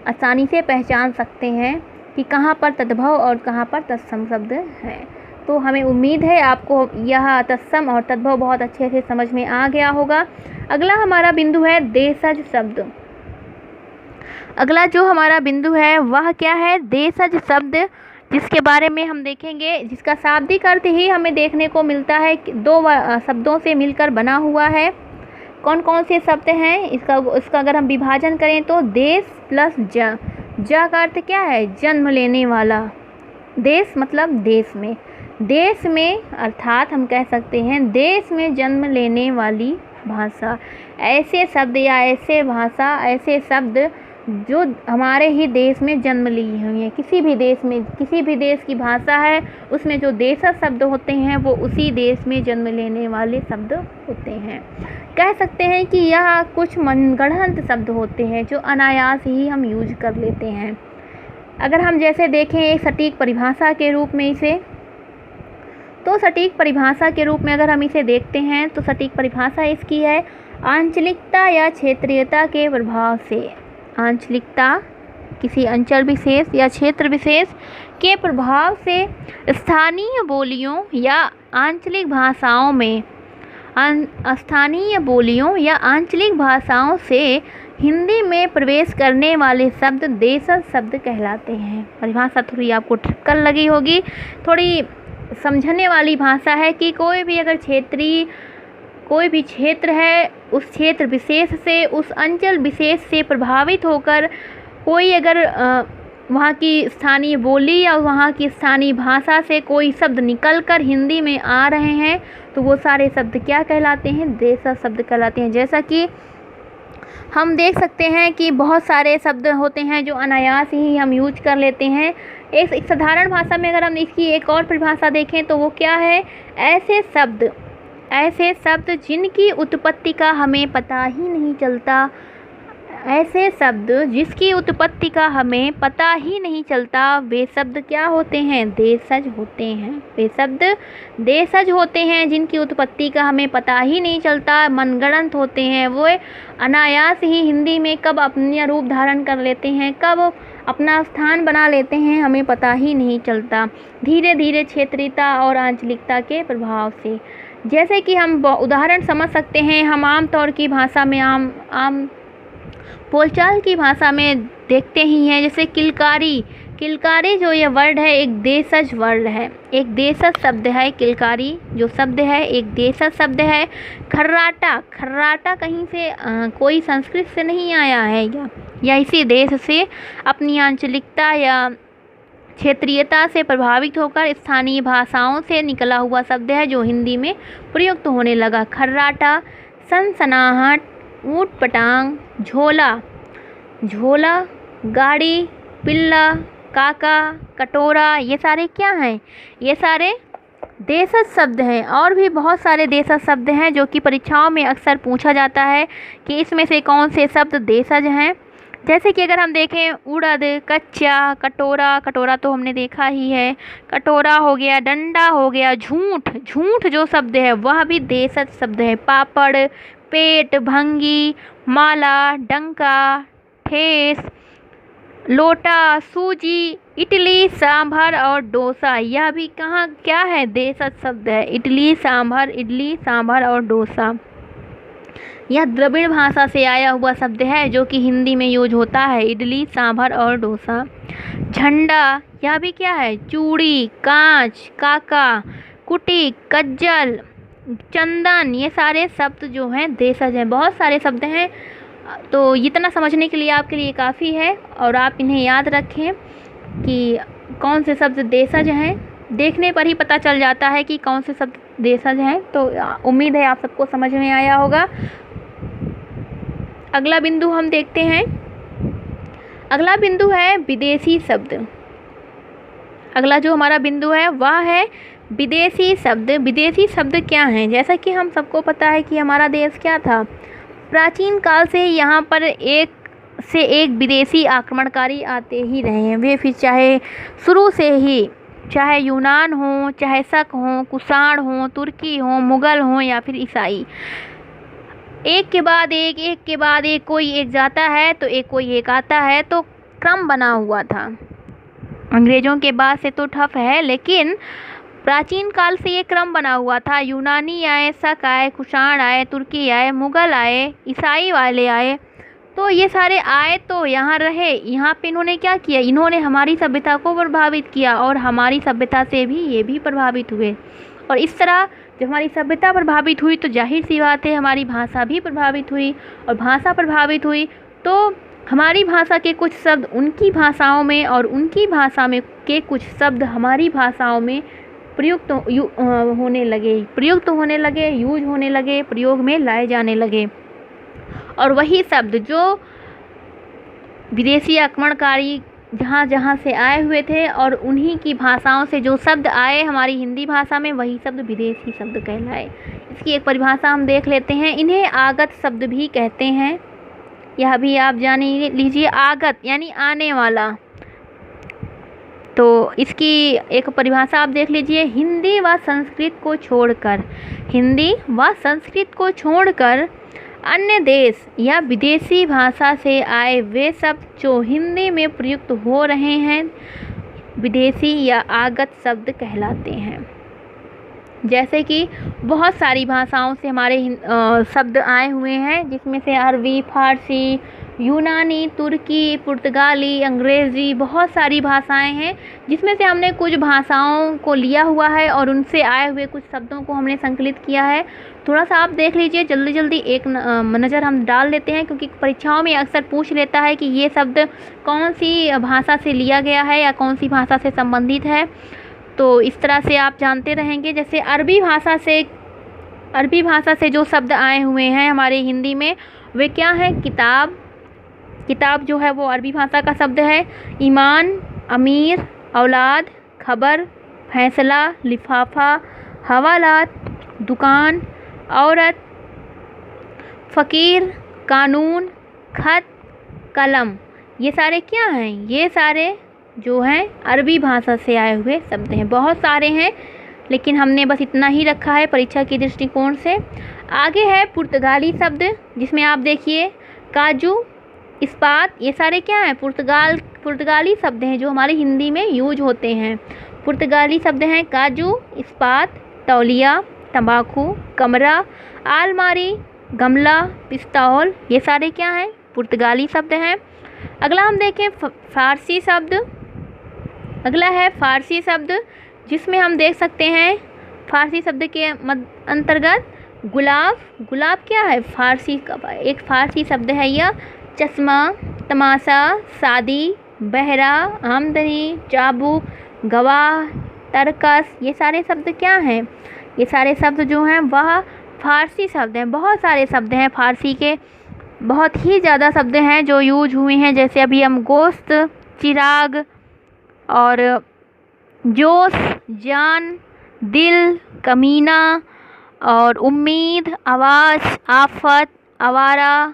A: आसानी से पहचान सकते हैं कि कहाँ पर तद्भव और कहाँ पर तत्सम शब्द है। तो हमें उम्मीद है आपको यह तत्सम और तद्भव बहुत अच्छे से समझ में आ गया होगा। अगला हमारा बिंदु है देशज शब्द। अगला जो हमारा बिंदु है वह क्या है? देशज शब्द, जिसके बारे में हम देखेंगे, जिसका शाब्दिक अर्थ ही हमें देखने को मिलता है दो शब्दों से मिलकर बना हुआ है। कौन कौन से शब्द हैं? इसका अगर हम विभाजन करें तो देश प्लस ज, ज का अर्थ क्या है? जन्म लेने वाला। देश मतलब देश में, देश में अर्थात हम कह सकते हैं देश में जन्म लेने वाली भाषा। ऐसे शब्द या ऐसे भाषा, ऐसे शब्द जो हमारे ही देश में जन्म ली हुई है। किसी भी देश में, किसी भी देश की भाषा है उसमें जो देशज शब्द होते हैं वो उसी देश में जन्म लेने वाले शब्द होते हैं। कह सकते हैं कि यह कुछ मनगढ़ंत शब्द होते हैं जो अनायास ही हम यूज कर लेते हैं। अगर हम जैसे देखें एक सटीक परिभाषा के रूप में इसे, तो सटीक परिभाषा के रूप में अगर हम इसे देखते हैं तो सटीक परिभाषा इसकी है आंचलिकता या क्षेत्रीयता के प्रभाव से। आंचलिकता किसी अंचल विशेष या क्षेत्र विशेष के प्रभाव से स्थानीय बोलियों या आंचलिक भाषाओं में, स्थानीय बोलियों या आंचलिक भाषाओं से हिंदी में प्रवेश करने वाले शब्द देशज शब्द कहलाते हैं। परिभाषा थोड़ी आपको ठक्कर लगी होगी, थोड़ी समझने वाली भाषा है कि कोई भी अगर कोई भी क्षेत्र है, उस क्षेत्र विशेष से, उस अंचल विशेष से प्रभावित होकर कोई अगर वहाँ की स्थानीय बोली या वहाँ की स्थानीय भाषा से कोई शब्द निकलकर हिंदी में आ रहे हैं तो वो सारे शब्द क्या कहलाते हैं? देशज शब्द कहलाते हैं। जैसा कि हम देख सकते हैं कि बहुत सारे शब्द होते हैं जो अनायास ही हम यूज कर लेते हैं। एक साधारण भाषा में अगर हम इसकी एक और परिभाषा देखें तो वो क्या है? ऐसे शब्द जिनकी उत्पत्ति का हमें पता ही नहीं चलता, ऐसे शब्द जिसकी उत्पत्ति का हमें पता ही नहीं चलता, वे शब्द क्या होते हैं? देशज होते हैं। वे शब्द देशज होते हैं जिनकी उत्पत्ति का हमें पता ही नहीं चलता, मनगढ़ंत होते हैं। वो अनायास ही हिंदी में कब अपना रूप धारण कर लेते हैं, कब अपना स्थान बना लेते हैं, हमें पता ही नहीं चलता। धीरे धीरे क्षेत्रीयता और आंचलिकता के प्रभाव से, जैसे कि हम उदाहरण समझ सकते हैं, हम आम तौर की भाषा में बोलचाल की भाषा में देखते ही हैं, जैसे किलकारी। किलकारी जो ये वर्ड है एक देशज वर्ड है, एक देशज शब्द है। किलकारी जो शब्द है एक देशज शब्द है। खर्राटा, खर्राटा कहीं से कोई संस्कृत से नहीं आया है या इसी देश से अपनी आंचलिकता या क्षेत्रीयता से प्रभावित होकर स्थानीय भाषाओं से निकला हुआ शब्द है जो हिंदी में प्रयुक्त होने लगा। खर्राटा, सनसनाहट, ऊट पटांग, झोला, झोला, गाड़ी, पिल्ला, काका, कटोरा, ये सारे क्या हैं? ये सारे देशज शब्द हैं। और भी बहुत सारे देशज शब्द हैं जो कि परीक्षाओं में अक्सर पूछा जाता है कि इसमें से कौन से शब्द देशज हैं। जैसे कि अगर हम देखें उड़द, कच्चा, कटोरा, कटोरा तो हमने देखा ही है, कटोरा हो गया, डंडा हो गया, झूठ, झूठ जो शब्द है वह भी देशज शब्द है। पापड़, पेट, भंगी, माला, डंका, ठेस, लोटा, सूजी, इडली, सांभर और डोसा, यह भी कहाँ क्या है? देशज शब्द है। इडली, सांभर, इडली, सांभर और डोसा यह द्रविड़ भाषा से आया हुआ शब्द है जो कि हिंदी में यूज होता है। इडली, सांभर और डोसा। झंडा, यह भी क्या है? चूड़ी, कांच, काका, कुटी, कज्जल, चंदन, ये सारे शब्द जो हैं देशज हैं। बहुत सारे शब्द हैं, तो इतना समझने के लिए आपके लिए काफ़ी है और आप इन्हें याद रखें कि कौन से शब्द देशज हैं। देखने पर ही पता चल जाता है कि कौन से शब्द देशज हैं। तो उम्मीद है आप सबको समझ में आया होगा। अगला बिंदु हम देखते हैं। अगला बिंदु है विदेशी शब्द। अगला जो हमारा बिंदु है वह है विदेशी शब्द। विदेशी शब्द क्या हैं? जैसा कि हम सबको पता है कि हमारा देश क्या था, प्राचीन काल से यहाँ पर एक से एक विदेशी आक्रमणकारी आते ही रहे हैं। वे फिर चाहे शुरू से ही, चाहे यूनान हो, चाहे शक हो, कुषाण हो, तुर्की हो, मुग़ल हो या फिर ईसाई, एक के बाद एक कोई एक जाता है तो कोई एक आता है, तो क्रम बना हुआ था। अंग्रेज़ों के बाद से तो ठप है, लेकिन प्राचीन काल से ये क्रम बना हुआ था। यूनानी आए, शक आए, कुषाण आए, तुर्की आए, मुग़ल आए, ईसाई वाले आए, तो ये सारे आए तो यहाँ रहे। यहाँ पे इन्होंने क्या किया? इन्होंने हमारी सभ्यता को प्रभावित किया और हमारी सभ्यता से भी ये भी प्रभावित हुए। और इस तरह जब हमारी सभ्यता प्रभावित हुई तो जाहिर सी बात है हमारी भाषा भी प्रभावित हुई, और भाषा प्रभावित हुई तो हमारी भाषा के कुछ शब्द उनकी भाषाओं में और उनकी भाषा में के कुछ शब्द हमारी भाषाओं में प्रयुक्त होने लगे, यूज होने लगे, प्रयोग में लाए जाने लगे। और वही शब्द जो विदेशी आक्रमणकारी जहाँ जहाँ से आए हुए थे और उन्हीं की भाषाओं से जो शब्द आए हमारी हिंदी भाषा में, वही शब्द विदेशी शब्द कहलाए। इसकी एक परिभाषा हम देख लेते हैं। इन्हें आगत शब्द भी कहते हैं, यह भी आप जान लीजिए। आगत यानी आने वाला। तो इसकी एक परिभाषा आप देख लीजिए। हिंदी व संस्कृत को छोड़कर अन्य देश या विदेशी भाषा से आए वे शब्द जो हिंदी में प्रयुक्त हो रहे हैं विदेशी या आगत शब्द कहलाते हैं। जैसे कि बहुत सारी भाषाओं से हमारे शब्द आए हुए हैं, जिसमें से अरबी, फारसी, यूनानी, तुर्की, पुर्तगाली, अंग्रेज़ी, बहुत सारी भाषाएं हैं, जिसमें से हमने कुछ भाषाओं को लिया हुआ है और उनसे आए हुए कुछ शब्दों को हमने संकलित किया है। थोड़ा सा आप देख लीजिए, जल्दी जल्दी एक नज़र हम डाल लेते हैं, क्योंकि परीक्षाओं में अक्सर पूछ लेता है कि ये शब्द कौन सी भाषा से लिया गया है या कौन सी भाषा से संबंधित है। तो इस तरह से आप जानते रहेंगे। जैसे अरबी भाषा से जो शब्द आए हुए हैं हमारे हिंदी में, वे क्या हैं? किताब, किताब जो है वो अरबी भाषा का शब्द है। ईमान, अमीर, औलाद, खबर, फैसला, लिफाफा, हवालात, दुकान, औरत, फ़कीर, कानून, खत, कलम, ये सारे क्या हैं? ये सारे जो हैं अरबी भाषा से आए हुए शब्द हैं। बहुत सारे हैं, लेकिन हमने बस इतना ही रखा है परीक्षा के दृष्टिकोण से। आगे है पुर्तगाली शब्द, जिसमें आप देखिए काजू, इस्पात, ये सारे क्या हैं? पुर्तगाली शब्द हैं जो हमारी हिंदी में यूज होते हैं। पुर्तगाली शब्द हैं काजू, इस्पात, तौलिया, तंबाकू, कमरा, आलमारी, गमला, पिस्तौल, ये सारे क्या हैं? पुर्तगाली शब्द है। अगला हम देखें फारसी शब्द। अगला है फारसी शब्द, जिसमें हम देख सकते हैं फारसी शब्द के अंतर्गत गुलाब। गुलाब क्या है? फारसी का एक फारसी शब्द है यह। चश्मा, तमाशा, शादी, बहरा, आमदनी, चाबुक, गवाह, तरकस, ये सारे शब्द क्या हैं? ये सारे शब्द जो हैं वह फारसी शब्द हैं। बहुत सारे शब्द हैं फारसी के, बहुत ही ज़्यादा शब्द हैं जो यूज हुए हैं। जैसे अभी हम गोश्त, चिराग और जोश, जान, दिल, कमीना और उम्मीद, आवाज़, आफत, आवारा।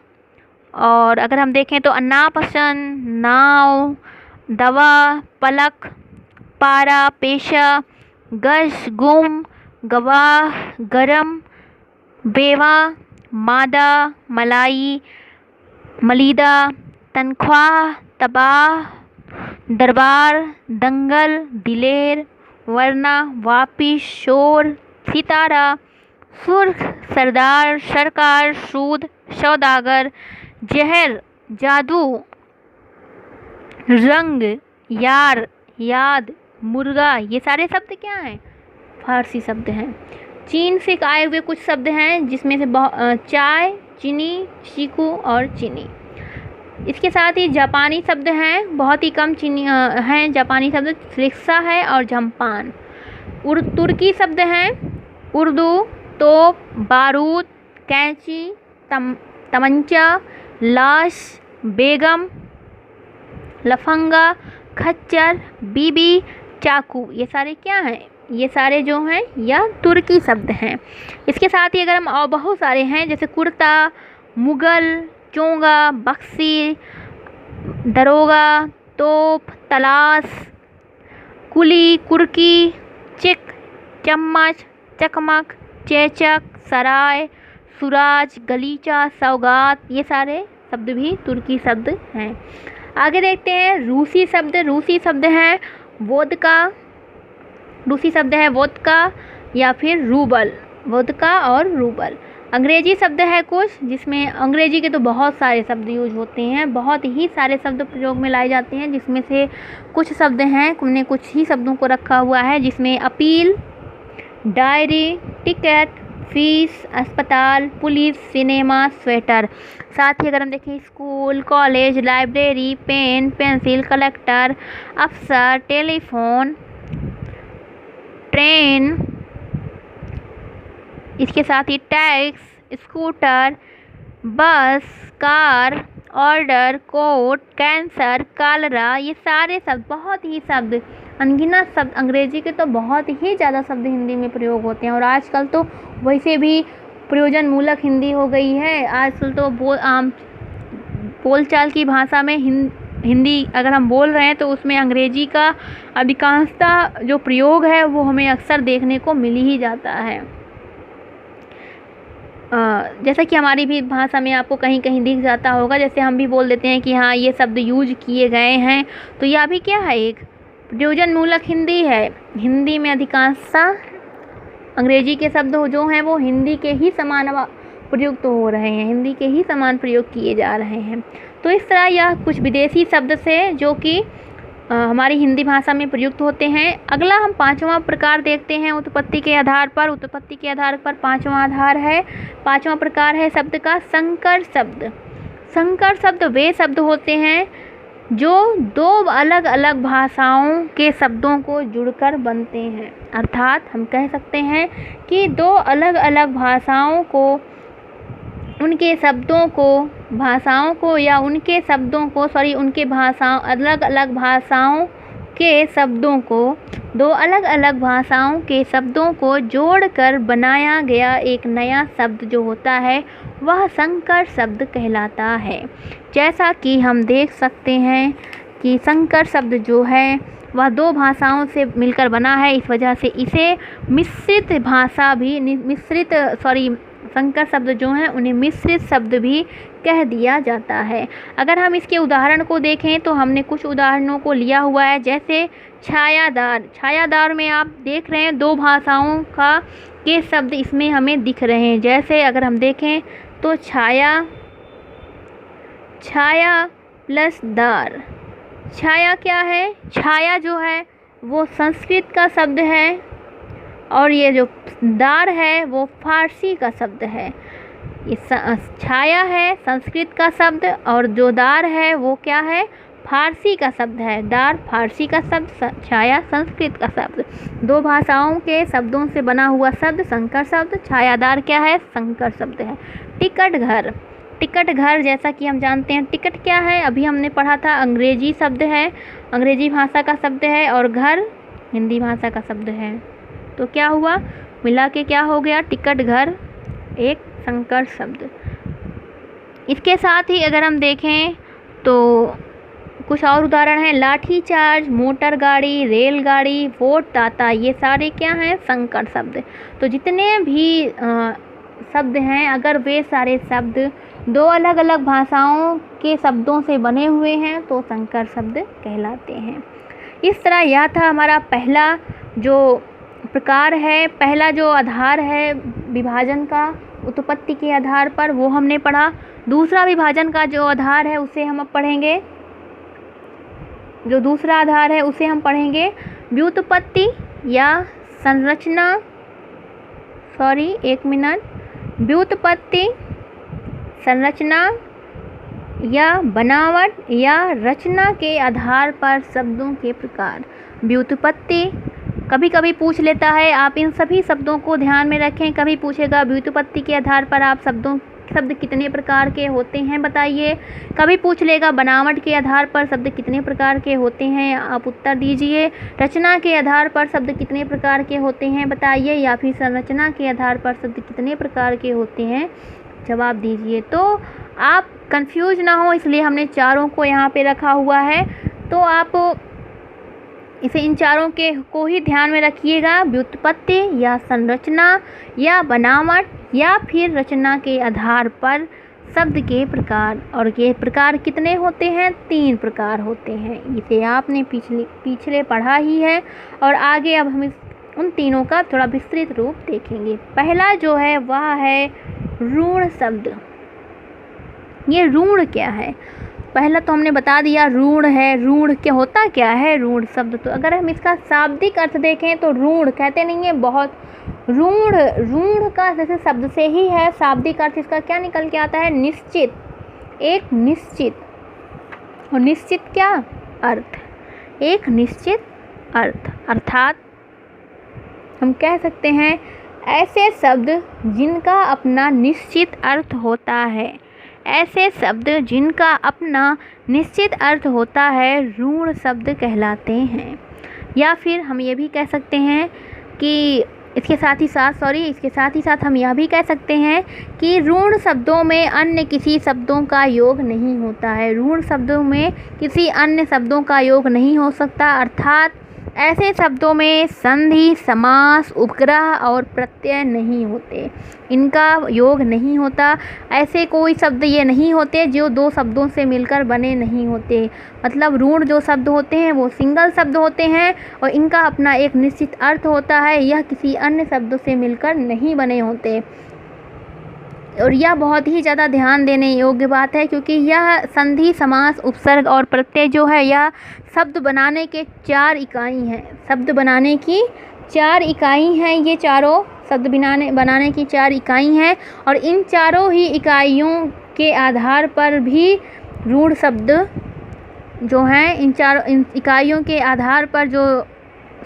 A: और अगर हम देखें तो नापसंद, नाव, दवा, पलक, पारा, पेशा, गश, गुम, गवाह, गरम, बेवा, मादा, मलाई, मलीदा, तनख्वाह, तबाह, दरबार, दंगल, दिलेर, वरना, वापिस, शोर, सितारा, सुर्ख, सरदार, सरकार, सूद, सौदागर, जहर, जादू, रंग, यार, याद, मुर्गा, ये सारे शब्द क्या हैं? फारसी शब्द हैं। चीन से आए हुए कुछ शब्द हैं, जिसमें से चाय, चीनी, चीकू और चीनी। इसके साथ ही जापानी शब्द हैं, बहुत ही कम चीनी हैं जापानी शब्द। रिक्शा है और जम्पान। तुर्की शब्द हैं, उर्दू, तोप, बारूद, कैंची, तमंचा, लाश, बेगम, लफंगा, खच्चर, बीबी, चाकू, ये सारे क्या हैं? ये सारे जो हैं यह तुर्की शब्द हैं। इसके साथ ही अगर हम और बहुत सारे हैं, जैसे कुर्ता, मुगल, चोंगा, बक्सी, दरोगा, तोप, तलाश, कुली, कुर्की, चिक, चम्मच, चकमक, चेचक, सराय, सुराज, गलीचा, सौगात, ये सारे शब्द भी तुर्की शब्द हैं। आगे देखते हैं रूसी शब्द। रूसी शब्द है वोदका। रूसी शब्द है वोदका या फिर रूबल। वोदका और रूबल। अंग्रेजी शब्द है कुछ, जिसमें अंग्रेजी के तो बहुत सारे शब्द यूज होते हैं, बहुत ही सारे शब्द प्रयोग में लाए जाते हैं, जिसमें से कुछ शब्द हैं, हमने कुछ ही शब्दों को रखा हुआ है, जिसमें अपील, डायरी, टिकट, फीस, अस्पताल, पुलिस, सिनेमा, स्वेटर। साथ ही अगर हम देखें school, college, library, pen, pencil, collector, अफसर, टेलीफोन, ट्रेन, इसके साथ ही tax, scooter, bus, car, order, court, cancer, cholera, ये सारे शब्द, बहुत ही शब्द, अनगिनत शब्द अंग्रेजी के तो बहुत ही ज़्यादा शब्द हिंदी में प्रयोग होते हैं। और आजकल तो वैसे भी प्रयोजन मूलक हिंदी हो गई है। आजकल तो बोलचाल की भाषा में हिंदी अगर हम बोल रहे हैं तो उसमें अंग्रेजी का अधिकांशतः जो प्रयोग है वो हमें अक्सर देखने को मिल ही जाता है। जैसा कि हमारी भी भाषा में आपको कहीं कहीं दिख जाता होगा, जैसे हम भी बोल देते हैं कि हाँ ये शब्द यूज किए गए हैं, तो यह भी क्या है? एक प्रयोजन मूलक हिंदी है। हिंदी में अधिकांशतः अंग्रेजी के शब्द जो हैं वो हिंदी के ही समान प्रयुक्त हो रहे हैं, हिंदी के ही समान प्रयोग किए जा रहे हैं। तो इस तरह यह कुछ विदेशी शब्द से जो कि हमारी हिंदी भाषा में प्रयुक्त होते हैं। अगला हम पांचवा प्रकार देखते हैं उत्पत्ति के आधार पर। उत्पत्ति के आधार पर पांचवा प्रकार है शब्द का संकर शब्द। संकर शब्द वे शब्द होते हैं जो दो अलग अलग भाषाओं के शब्दों को जुड़कर बनते हैं। अर्थात हम कह सकते हैं कि दो अलग अलग भाषाओं को, उनके शब्दों को, भाषाओं को या उनके शब्दों को उनके भाषाओं अलग अलग भाषाओं के शब्दों को, दो अलग अलग भाषाओं के शब्दों को जोड़कर बनाया गया एक नया शब्द जो होता है वह संकर शब्द कहलाता है। जैसा कि हम देख सकते हैं कि संकर शब्द जो है वह दो भाषाओं से मिलकर बना है, इस वजह से इसे मिश्रित भाषा भी संकर शब्द जो हैं उन्हें मिश्रित शब्द भी कह दिया जाता है। अगर हम इसके उदाहरण को देखें तो हमने कुछ उदाहरणों को लिया हुआ है, जैसे छायादार। छायादार में आप देख रहे हैं दो भाषाओं के शब्द इसमें हमें दिख रहे हैं। जैसे अगर हम देखें तो छाया, छाया प्लस दार। छाया क्या है? छाया जो है वो संस्कृत का शब्द है और ये जो दार है वो फारसी का शब्द है। ये छाया है संस्कृत का शब्द और जो दार है वो क्या है? फारसी का शब्द है। दार फारसी का शब्द, छाया संस्कृत का शब्द। दो भाषाओं के शब्दों से बना हुआ शब्द संकर शब्द। छायादार क्या है? संकर शब्द है। टिकट घर। टिकट घर जैसा कि हम जानते हैं टिकट क्या है, अभी हमने पढ़ा था, अंग्रेजी शब्द है, अंग्रेजी भाषा का शब्द है और घर हिंदी भाषा का शब्द है। तो क्या हुआ, मिला के क्या हो गया? टिकट घर एक संकर शब्द। इसके साथ ही अगर हम देखें तो कुछ और उदाहरण हैं। लाठी चार्ज, मोटर गाड़ी, रेलगाड़ी, वोट दाता, ये सारे क्या हैं? संकर शब्द। तो जितने भी शब्द हैं अगर वे सारे शब्द दो अलग अलग भाषाओं के शब्दों से बने हुए हैं तो संकर शब्द कहलाते हैं। इस तरह यह था हमारा पहला जो प्रकार है, पहला जो आधार है विभाजन का उत्पत्ति के आधार पर, वो हमने पढ़ा। दूसरा विभाजन का जो आधार है उसे हम अब पढ़ेंगे। जो दूसरा आधार है उसे हम पढ़ेंगे व्युत्पत्ति या संरचना, व्युत्पत्ति, संरचना या बनावट या रचना के आधार पर शब्दों के प्रकार। व्युत्पत्ति कभी कभी पूछ लेता है, आप इन सभी शब्दों को ध्यान में रखें। कभी पूछेगा व्युत्पत्ति के आधार पर आप शब्द कितने प्रकार के होते हैं बताइए। कभी पूछ लेगा बनावट के आधार पर शब्द कितने प्रकार के होते हैं, आप उत्तर दीजिए। रचना के आधार पर शब्द कितने प्रकार के होते हैं बताइए, या फिर संरचना के आधार पर शब्द कितने प्रकार के होते हैं, जवाब दीजिए। तो आप कंफ्यूज ना हो इसलिए हमने चारों को यहाँ पे रखा हुआ है। तो आप इसे इन चारों के को ही ध्यान में रखिएगा। व्युत्पत्ति या संरचना या बनावट या फिर रचना के आधार पर शब्द के प्रकार। और ये प्रकार कितने होते हैं? 3 प्रकार होते हैं। इसे आपने पिछले पढ़ा ही है और आगे अब हम उन तीनों का थोड़ा विस्तृत रूप देखेंगे। पहला जो है वह है ऋण शब्द। ये ऋण क्या है? पहला तो हमने बता दिया ऋण है। ऋण क्या होता क्या है? ऋण शब्द। तो अगर हम इसका शाब्दिक अर्थ देखें तो ऋण कहते नहीं है बहुत, ऋण का जैसे शब्द से ही है, शाब्दिक अर्थ इसका क्या निकल के आता है? निश्चित, एक निश्चित। और निश्चित क्या अर्थ? एक निश्चित अर्थ। अर्थात हम कह सकते हैं ऐसे शब्द जिनका अपना निश्चित अर्थ होता है, ऐसे शब्द जिनका अपना निश्चित अर्थ होता है ऋण शब्द कहलाते हैं। या फिर हम ये भी कह सकते हैं कि इसके साथ ही साथ हम यह भी कह सकते हैं कि ऋण शब्दों में अन्य किसी शब्दों का योग नहीं होता है। ऋण शब्दों में किसी अन्य शब्दों का योग नहीं हो सकता। अर्थात ऐसे शब्दों में संधि, समास, उपग्रह और प्रत्यय नहीं होते, इनका योग नहीं होता। ऐसे कोई शब्द ये नहीं होते जो दो शब्दों से मिलकर बने नहीं होते। मतलब ऋण जो शब्द होते हैं वो सिंगल शब्द होते हैं और इनका अपना एक निश्चित अर्थ होता है, यह किसी अन्य शब्दों से मिलकर नहीं बने होते। और यह बहुत ही ज़्यादा ध्यान देने योग्य बात है क्योंकि यह संधि, समास, उपसर्ग और प्रत्यय जो है यह शब्द बनाने के 4 इकाई हैं। शब्द बनाने की 4 इकाई हैं। ये चारों शब्द बनाने की 4 इकाई हैं और इन चारों ही इकाइयों के आधार पर भी ऋण शब्द जो हैं, इन इकाइयों के आधार पर जो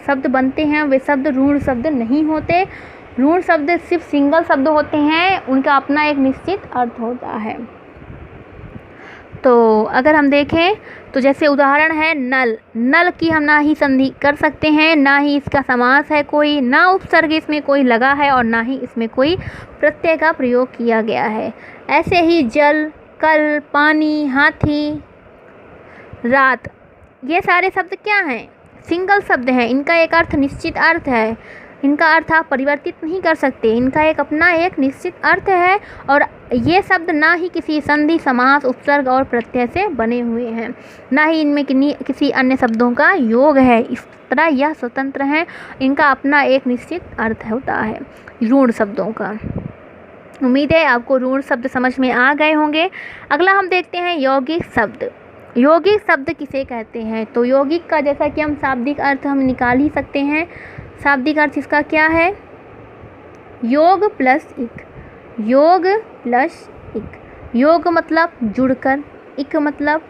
A: शब्द बनते हैं वे शब्द ऋण शब्द नहीं होते। ऋण शब्द सिर्फ सिंगल शब्द होते हैं, उनका अपना एक निश्चित अर्थ होता है। तो अगर हम देखें तो जैसे उदाहरण है नल। नल की हम ना ही संधि कर सकते हैं, ना ही इसका समास है कोई, ना उपसर्ग इसमें कोई लगा है और ना ही इसमें कोई प्रत्यय का प्रयोग किया गया है। ऐसे ही जल, कल, पानी, हाथी, रात, ये सारे शब्द क्या हैं? सिंगल शब्द हैं। इनका एक अर्थ निश्चित अर्थ है, इनका अर्थ आप परिवर्तित नहीं कर सकते, इनका एक अपना एक निश्चित अर्थ है और ये शब्द ना ही किसी संधि, समास, उपसर्ग और प्रत्यय से बने हुए हैं, ना ही इनमें किसी अन्य शब्दों का योग है। इस तरह यह स्वतंत्र हैं, इनका अपना एक निश्चित अर्थ होता है ऋण शब्दों का। उम्मीद है आपको ऋण शब्द समझ में आ गए होंगे। अगला हम देखते हैं यौगिक शब्द। यौगिक शब्द किसे कहते हैं? तो यौगिक का जैसा कि हम शाब्दिक अर्थ हम निकाल ही सकते हैं। शाब्दिक अर्थ इसका क्या है? योग प्लस इक। योग प्लस इक। योग मतलब जुड़कर, इक मतलब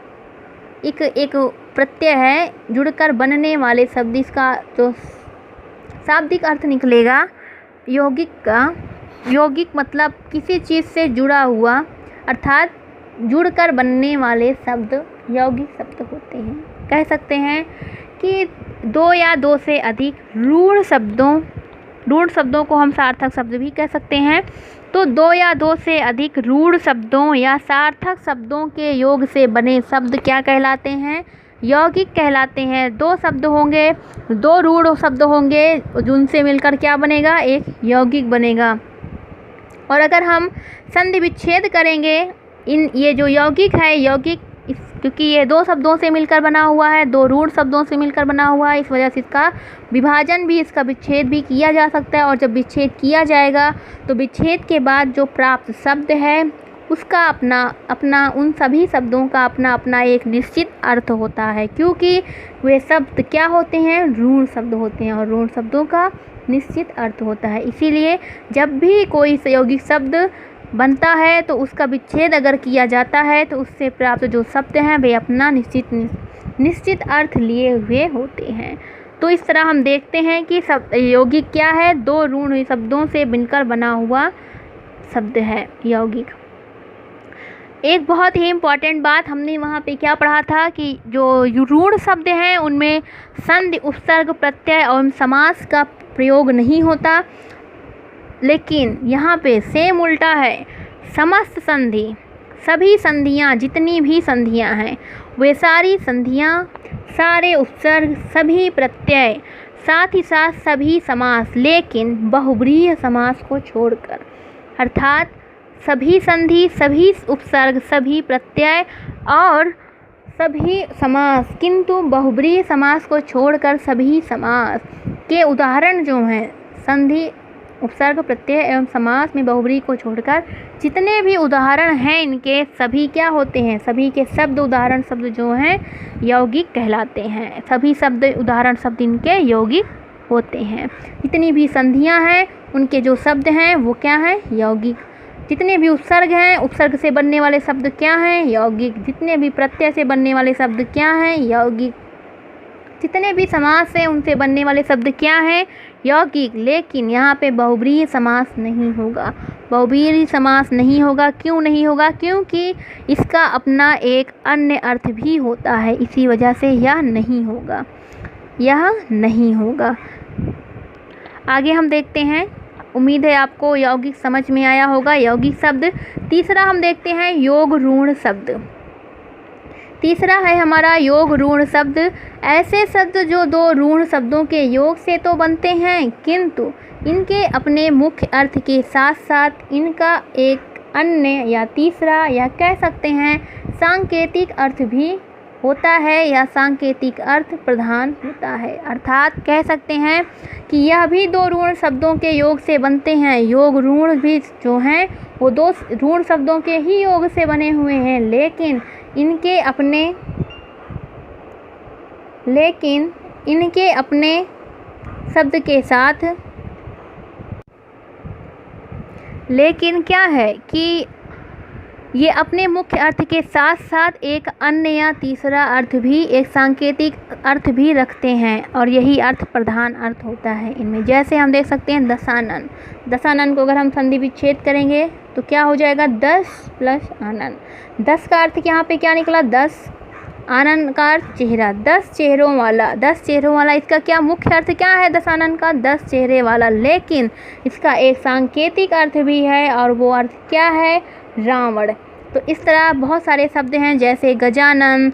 A: एक प्रत्यय है जुड़कर बनने वाले शब्द। इसका जो शाब्दिक अर्थ निकलेगा यौगिक का, यौगिक मतलब किसी चीज़ से जुड़ा हुआ, अर्थात जुड़कर बनने वाले शब्द यौगिक शब्द होते हैं। कह सकते हैं कि दो या दो से अधिक रूढ़ शब्दों को हम सार्थक शब्द भी कह सकते हैं। तो दो या दो से अधिक रूढ़ शब्दों या सार्थक शब्दों के योग से बने शब्द क्या कहलाते हैं? यौगिक कहलाते हैं। दो शब्द होंगे, दो रूढ़ शब्द होंगे, जिनसे मिलकर क्या बनेगा? एक यौगिक बनेगा। और अगर हम संधि विच्छेद करेंगे ये जो यौगिक है, यौगिक क्योंकि ये दो शब्दों से मिलकर बना हुआ है, दो रूढ़ शब्दों से मिलकर बना हुआ है, इस वजह से इसका विभाजन भी, इसका विच्छेद भी किया जा सकता है। और जब विच्छेद किया जाएगा तो विच्छेद के बाद जो प्राप्त शब्द है उसका अपना उन सभी शब्दों का अपना एक निश्चित अर्थ होता है, क्योंकि वे शब्द क्या होते हैं? रूढ़ शब्द होते हैं और रूढ़ शब्दों का निश्चित अर्थ होता है। इसीलिए जब भी कोई यौगिक शब्द बनता है तो उसका विच्छेद अगर किया जाता है तो उससे प्राप्त जो शब्द हैं वे अपना निश्चित अर्थ लिए हुए होते हैं। तो इस तरह हम देखते हैं कि यौगिक क्या है? दो रूढ़ शब्दों से बनकर बना हुआ शब्द है यौगिक। एक बहुत ही इम्पॉर्टेंट बात हमने वहाँ पे क्या पढ़ा था कि जो रूढ़ शब्द हैं उनमें संधि, उपसर्ग, प्रत्यय और समास का प्रयोग नहीं होता, लेकिन यहाँ पे सेम उल्टा है। समस्त संधि, सभी संधियाँ, जितनी भी संधियाँ हैं वे सारी संधियाँ, सारे उपसर्ग, सभी प्रत्यय, साथ ही साथ सभी समास, लेकिन बहुब्रीहि समास को छोड़कर, अर्थात सभी संधि, सभी उपसर्ग, सभी प्रत्यय और सभी समास, किंतु बहुब्रीहि समास को छोड़कर सभी समास के उदाहरण जो हैं, संधि, उपसर्ग, प्रत्यय एवं समास में बहुब्रीहि को छोड़कर जितने भी उदाहरण हैं इनके सभी क्या होते हैं? सभी के शब्द, उदाहरण शब्द जो हैं यौगिक कहलाते हैं। सभी शब्द, उदाहरण शब्द इनके यौगिक होते हैं। जितनी भी संधियां हैं उनके जो शब्द हैं वो क्या हैं? यौगिक। जितने भी उपसर्ग हैं, उपसर्ग से बनने वाले शब्द क्या हैं? यौगिक। जितने भी प्रत्यय से बनने वाले शब्द क्या हैं? यौगिक। जितने भी समास हैं उनसे बनने वाले शब्द क्या हैं? यौगिक। लेकिन यहाँ पे बहुब्रीहि समास नहीं होगा। बहुब्रीहि समास नहीं होगा। क्यों नहीं होगा? क्योंकि इसका अपना एक अन्य अर्थ भी होता है, इसी वजह से यह नहीं होगा, यह नहीं होगा। आगे हम देखते हैं। उम्मीद है आपको यौगिक समझ में आया होगा। यौगिक शब्द। तीसरा हम देखते हैं योग ऋण शब्द। तीसरा है हमारा योग ऋण शब्द। ऐसे शब्द जो दो ऋण शब्दों के योग से तो बनते हैं, किंतु इनके अपने मुख्य अर्थ के साथ साथ इनका एक अन्य या तीसरा या कह सकते हैं सांकेतिक अर्थ भी होता है या सांकेतिक अर्थ प्रधान होता है। अर्थात कह सकते हैं कि यह भी दो ऋण शब्दों के योग से बनते हैं। योग ऋण भी जो हैं वो दो ऋण शब्दों के ही योग से बने हुए हैं, लेकिन इनके अपने शब्द के साथ, लेकिन क्या है कि ये अपने मुख्य अर्थ के साथ साथ एक अन्य या तीसरा अर्थ भी, एक सांकेतिक अर्थ भी रखते हैं, और यही अर्थ प्रधान अर्थ होता है इनमें। जैसे हम देख सकते हैं दशानन। दशानन को अगर हम संधि विच्छेद करेंगे तो क्या हो जाएगा? 10 प्लस आनन। 10 का अर्थ यहाँ पे क्या निकला? 10। आनन का अर्थ चेहरा, 10 चेहरों वाला। 10 चेहरों वाला इसका क्या मुख्य अर्थ क्या है दशानन का? 10 चेहरे वाला। लेकिन इसका एक सांकेतिक अर्थ भी है, और वो अर्थ क्या है? रावण। तो इस तरह बहुत सारे शब्द हैं, जैसे गजानन,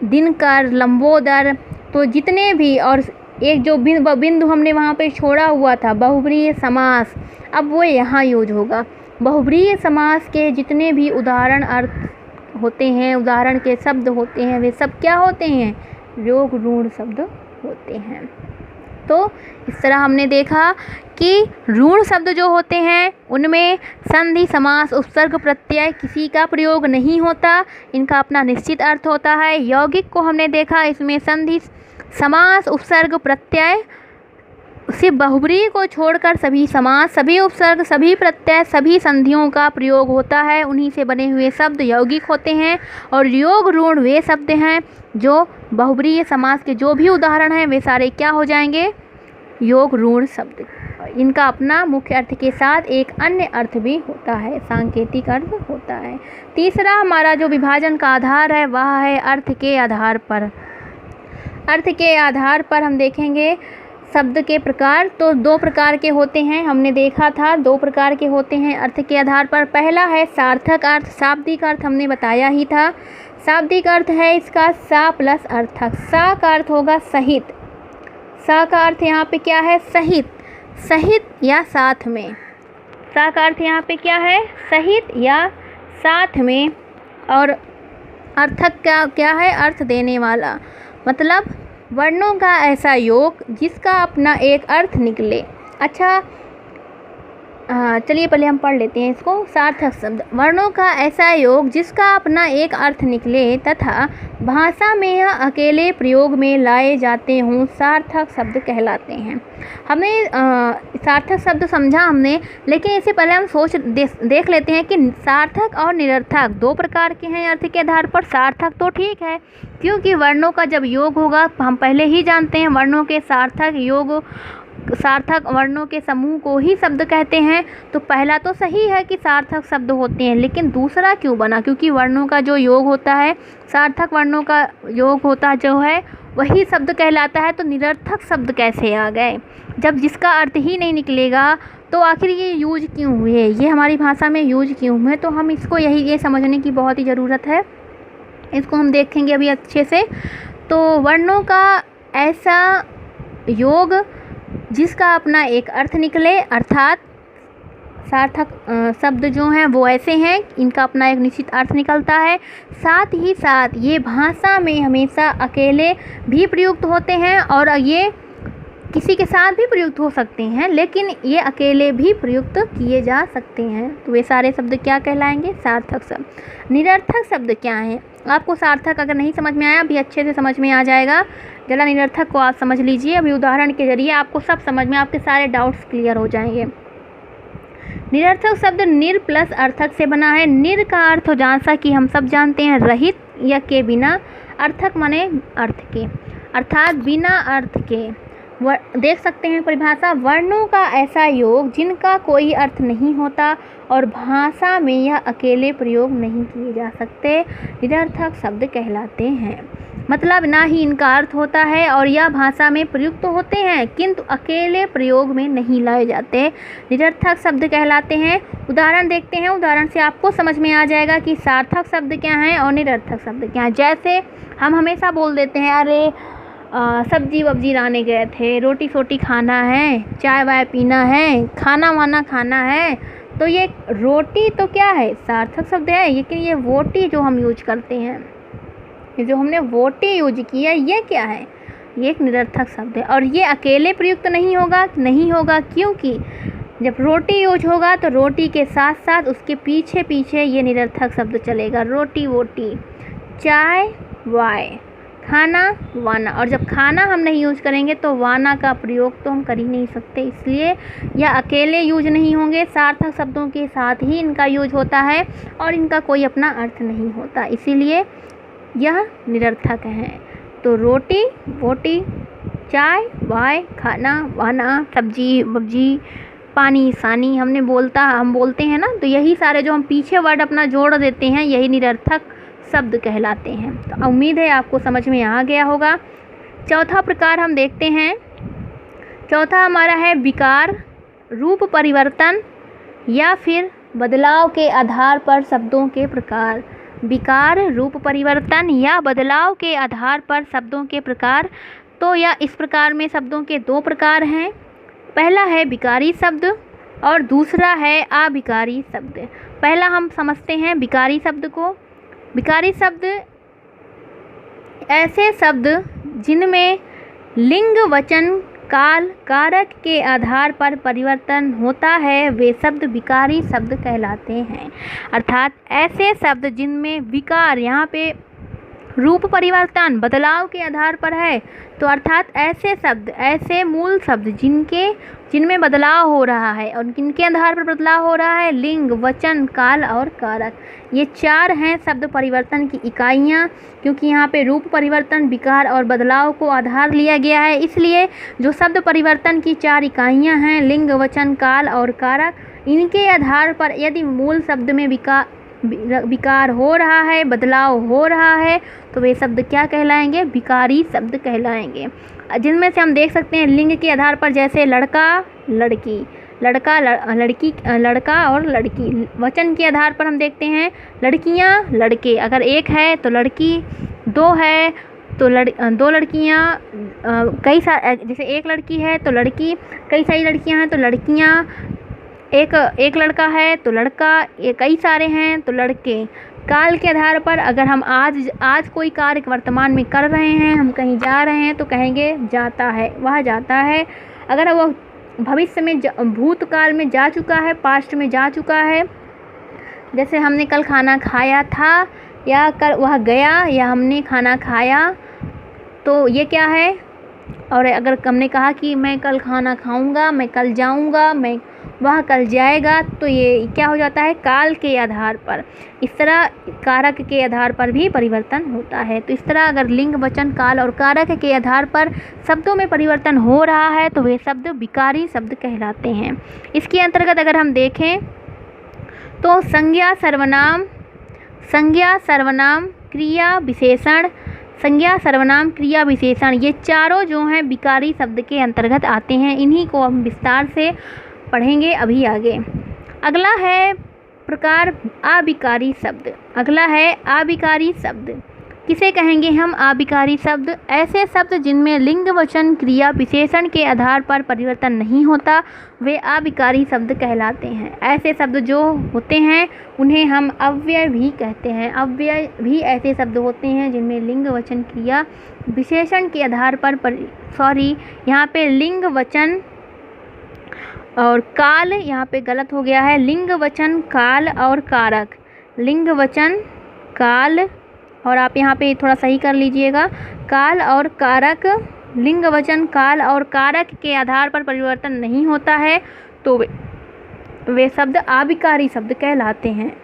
A: दिनकर, लंबोदर। तो जितने भी, और एक जो बिंदु हमने वहाँ पे छोड़ा हुआ था बहुब्रीहि समास, अब वो यहाँ यूज होगा। बहुब्रीहि समास के जितने भी उदाहरण अर्थ होते हैं, उदाहरण के शब्द होते हैं, वे सब क्या होते हैं? योग ऋण शब्द होते हैं। तो इस तरह हमने देखा कि ऋण शब्द जो होते हैं उनमें संधि, समास, उपसर्ग, प्रत्यय किसी का प्रयोग नहीं होता, इनका अपना निश्चित अर्थ होता है। यौगिक को हमने देखा, इसमें संधि, समास, उपसर्ग, प्रत्यय, सिर्फ बहुब्रीहि को छोड़कर सभी समास, सभी उपसर्ग, सभी प्रत्यय, सभी संधियों का प्रयोग होता है। उन्हीं से बने हुए शब्द यौगिक होते हैं। और योग, ऋण वे शब्द हैं जो बहुब्रीहि समास के जो भी उदाहरण हैं वे सारे क्या हो जाएंगे, योग ऋण शब्द। इनका अपना मुख्य अर्थ के साथ एक अन्य अर्थ भी होता है, सांकेतिक अर्थ होता है। तीसरा हमारा जो विभाजन का आधार है वह है अर्थ के आधार पर। अर्थ के आधार पर हम देखेंगे शब्द के प्रकार, तो दो प्रकार के होते हैं, हमने देखा था दो प्रकार के होते हैं अर्थ के आधार पर। पहला है सार्थक अर्थ, शाब्दिक अर्थ हमने बताया ही था। शाब्दिक अर्थ है इसका सा प्लस अर्थक। सा का अर्थ होगा सहित, सा का अर्थ यहाँ पे क्या है, सहित, सहित या साथ में। सा का अर्थ यहाँ पे क्या है, सहित या साथ में। और अर्थक क्या है, अर्थ देने वाला, मतलब वर्णों का ऐसा योग जिसका अपना एक अर्थ निकले। अच्छा चलिए पहले हम पढ़ लेते हैं इसको। सार्थक शब्द, वर्णों का ऐसा योग जिसका अपना एक अर्थ निकले तथा भाषा में यह अकेले प्रयोग में लाए जाते हों, सार्थक शब्द कहलाते हैं। हमने सार्थक शब्द समझा हमने, लेकिन इससे पहले हम देख लेते हैं कि सार्थक और निरर्थक दो प्रकार के हैं अर्थ के आधार पर। सार्थक तो ठीक है, क्योंकि वर्णों का जब योग होगा, हम पहले ही जानते हैं वर्णों के सार्थक योग, सार्थक वर्णों के समूह को ही शब्द कहते हैं। तो पहला तो सही है कि सार्थक शब्द होते हैं, लेकिन दूसरा क्यों बना, क्योंकि वर्णों का जो योग होता है, सार्थक वर्णों का योग होता जो है वही शब्द कहलाता है। तो निरर्थक शब्द कैसे आ गए, जब जिसका अर्थ ही नहीं निकलेगा तो आखिर ये यूज क्यों हुए, ये हमारी भाषा में यूज क्यों हुए। तो हम इसको ये समझने की बहुत ही ज़रूरत है, इसको हम देखेंगे अभी अच्छे से। तो वर्णों का ऐसा योग जिसका अपना एक अर्थ निकले, अर्थात सार्थक शब्द जो हैं वो ऐसे हैं, इनका अपना एक निश्चित अर्थ निकलता है। साथ ही साथ ये भाषा में हमेशा अकेले भी प्रयुक्त होते हैं और ये किसी के साथ भी प्रयुक्त हो सकते हैं, लेकिन ये अकेले भी प्रयुक्त किए जा सकते हैं। तो वे सारे शब्द क्या कहलाएंगे, सार्थक शब्द। निरर्थक शब्द क्या हैं, आपको सार्थक अगर नहीं समझ में आया अभी अच्छे से समझ में आ जाएगा। जरा निरर्थक को आप समझ लीजिए, अभी उदाहरण के जरिए आपको सब समझ में, आपके सारे डाउट्स क्लियर हो जाएंगे। निरर्थक शब्द निर प्लस अर्थक से बना है। निर का अर्थ जैसा कि हम सब जानते हैं रहित या के बिना, अर्थक माने अर्थ के, अर्थात बिना अर्थ के। देख सकते हैं परिभाषा, वर्णों का ऐसा योग जिनका कोई अर्थ नहीं होता और भाषा में यह अकेले प्रयोग नहीं किए जा सकते, निरर्थक शब्द कहलाते हैं। मतलब ना ही इनका अर्थ होता है और यह भाषा में प्रयुक्त होते हैं किंतु अकेले प्रयोग में नहीं लाए जाते, निरर्थक शब्द कहलाते हैं। उदाहरण देखते हैं, उदाहरण से आपको समझ में आ जाएगा कि सार्थक शब्द क्या हैं और निरर्थक शब्द क्या हैं। जैसे हम हमेशा बोल देते हैं, अरे सब्जी वब्जी लाने गए थे, रोटी सोटी खाना है, चाय वाय पीना है, खाना वाना खाना है। तो ये रोटी तो क्या है, सार्थक शब्द है, लेकिन ये वोटी जो हम यूज करते हैं, ये जो हमने वोटी यूज किया, ये क्या है, ये एक निरर्थक शब्द है। और ये अकेले प्रयुक्त नहीं होगा क्योंकि जब रोटी यूज होगा तो रोटी के साथ साथ उसके पीछे पीछे ये निरर्थक शब्द चलेगा। रोटी वोटी, चाय वाय, खाना वाना। और जब खाना हम नहीं यूज करेंगे तो वाना का प्रयोग तो हम कर ही नहीं सकते, इसलिए यह अकेले यूज नहीं होंगे, सार्थक शब्दों के साथ ही इनका यूज होता है और इनका कोई अपना अर्थ नहीं होता, इसीलिए यह निरर्थक हैं। तो रोटी वोटी, चाय वाय, खाना वाना, सब्जी वब्जी, पानी सानी हम बोलते हैं ना, तो यही सारे जो हम पीछे वर्ड अपना जोड़ देते हैं यही निरर्थक शब्द कहलाते हैं। तो उम्मीद है आपको समझ में आ गया होगा। चौथा प्रकार हम देखते हैं, चौथा हमारा है विकार, रूप परिवर्तन या फिर बदलाव के आधार पर शब्दों के प्रकार। विकार, रूप परिवर्तन या बदलाव के आधार पर शब्दों के प्रकार। तो या इस प्रकार में शब्दों के दो प्रकार हैं, पहला है विकारी शब्द और दूसरा है अविकारी शब्द। पहला हम समझते हैं विकारी शब्द को। विकारी शब्द ऐसे शब्द जिनमें लिंग वचन काल कारक के आधार पर परिवर्तन होता है वे शब्द विकारी शब्द कहलाते हैं। अर्थात ऐसे शब्द जिनमें विकार यहाँ पे रूप परिवर्तन बदलाव के आधार पर है, तो अर्थात ऐसे शब्द, ऐसे मूल शब्द जिनमें बदलाव हो रहा है और किनके आधार पर बदलाव हो रहा है, लिंग, वचन, काल और कारक। ये 4 हैं शब्द परिवर्तन की इकाइयाँ। क्योंकि यहाँ पे रूप परिवर्तन, विकार और बदलाव को आधार लिया गया है, इसलिए जो शब्द परिवर्तन की 4 इकाइयाँ हैं, लिंग, वचन, काल और कारक, इनके आधार पर यदि मूल शब्द में विकार हो रहा है, बदलाव हो रहा है, तो वे शब्द क्या कहलाएंगे? विकारी शब्द कहलाएंगे। जिनमें से हम देख सकते हैं लिंग के आधार पर, जैसे लड़का, लड़की, लड़की, लड़का और लड़की। वचन के आधार पर हम देखते हैं लड़कियां, लड़के। अगर एक है तो लड़की, 2 है तो 2 लड़कियां, जैसे एक लड़की है तो लड़की, कई सारी लड़कियां हैं तो लड़कियां, एक लड़का है तो लड़का, कई सारे हैं तो लड़के। काल के आधार पर अगर हम आज कोई कार्य वर्तमान में कर रहे हैं, हम कहीं जा रहे हैं तो कहेंगे जाता है, वह जाता है। अगर वो भविष्य में भूतकाल में जा चुका है, पास्ट में जा चुका है, जैसे हमने कल खाना खाया था, या कल वह गया, या हमने खाना खाया, तो ये क्या है? और अगर हमने कहा कि मैं कल खाना खाऊंगा, मैं कल जाऊंगा, वह कल जाएगा, तो ये क्या हो जाता है? काल के आधार पर। इस तरह कारक के आधार पर भी परिवर्तन होता है। तो इस तरह अगर लिंग, वचन, काल और कारक के आधार पर शब्दों में परिवर्तन हो रहा है तो वे शब्द विकारी शब्द कहलाते हैं। इसके अंतर्गत अगर हम देखें तो संज्ञा, सर्वनाम, क्रिया, विशेषण, संज्ञा, सर्वनाम, क्रिया, विशेषण, ये चारों जो हैं विकारी शब्द के अंतर्गत आते हैं। इन्हीं को हम विस्तार से पढ़ेंगे अभी आगे। अगला है प्रकार अविकारी शब्द। अविकारी शब्द किसे कहेंगे हम? अविकारी शब्द ऐसे शब्द जिनमें लिंग, वचन, क्रिया, विशेषण के आधार पर परिवर्तन नहीं होता, वे अविकारी शब्द कहलाते हैं। ऐसे शब्द जो होते हैं उन्हें हम अव्यय भी कहते हैं। अव्यय भी ऐसे शब्द होते हैं जिनमें लिंग, वचन, क्रिया, विशेषण के आधार पर यहाँ पे लिंग, वचन और काल, यहाँ पे गलत हो गया है, लिंग, वचन, काल और कारक। लिंग, वचन, काल, और आप यहाँ पे थोड़ा सही कर लीजिएगा, काल और कारक। लिंग, वचन, काल और कारक के आधार पर परिवर्तन नहीं होता है तो वे शब्द अविकारी शब्द कहलाते हैं।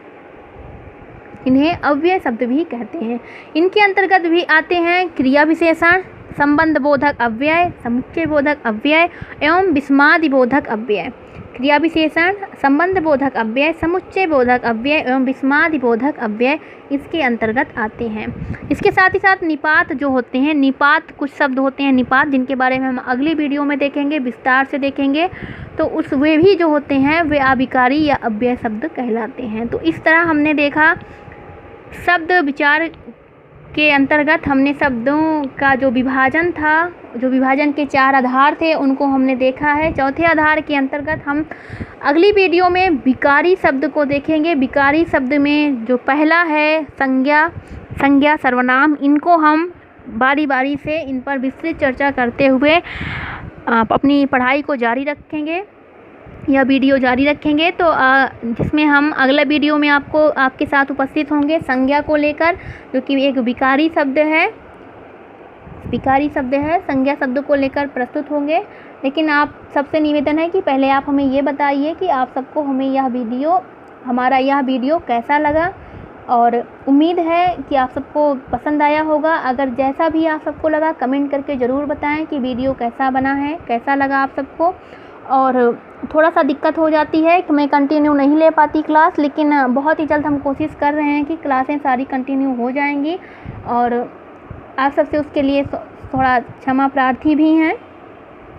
A: इन्हें अव्यय शब्द भी कहते हैं। इनके अंतर्गत भी आते हैं क्रिया विशेषण, संबंध बोधक अव्यय, समुच्चय बोधक अव्यय एवं विस्मादि बोधक अव्यय। क्रिया विशेषण, संबंध बोधक अव्यय, समुच्चय बोधक अव्यय एवं विस्मादि बोधक अव्यय इसके अंतर्गत आते हैं। इसके साथ ही साथ निपात जो होते हैं, निपात कुछ शब्द होते हैं निपात, जिनके बारे में हम अगली वीडियो में देखेंगे, विस्तार से देखेंगे। तो वे भी जो होते हैं वे अविकारी या अव्यय शब्द कहलाते हैं। तो इस तरह हमने देखा शब्द विचार के अंतर्गत हमने शब्दों का जो विभाजन था, जो विभाजन के 4 आधार थे, उनको हमने देखा है। चौथे आधार के अंतर्गत हम अगली वीडियो में विकारी शब्द को देखेंगे। विकारी शब्द में जो पहला है संज्ञा, सर्वनाम, इनको हम बारी बारी से इन पर विस्तृत चर्चा करते हुए अपनी पढ़ाई को जारी रखेंगे, यह वीडियो जारी रखेंगे। तो जिसमें हम अगला वीडियो में आपके साथ उपस्थित होंगे संज्ञा को लेकर, जो कि एक विकारी शब्द है, संज्ञा शब्द को लेकर प्रस्तुत होंगे। लेकिन आप सबसे निवेदन है कि पहले आप हमें ये बताइए कि आप सबको हमारा यह वीडियो कैसा लगा, और उम्मीद है कि आप सबको पसंद आया होगा। अगर जैसा भी आप सबको लगा कमेंट करके ज़रूर बताएं कि वीडियो कैसा बना है, कैसा लगा आप सबको। और थोड़ा सा दिक्कत हो जाती है कि मैं कंटिन्यू नहीं ले पाती क्लास, लेकिन बहुत ही जल्द हम कोशिश कर रहे हैं कि क्लासें सारी कंटिन्यू हो जाएंगी, और आप सबसे उसके लिए थोड़ा क्षमा प्रार्थी भी हैं।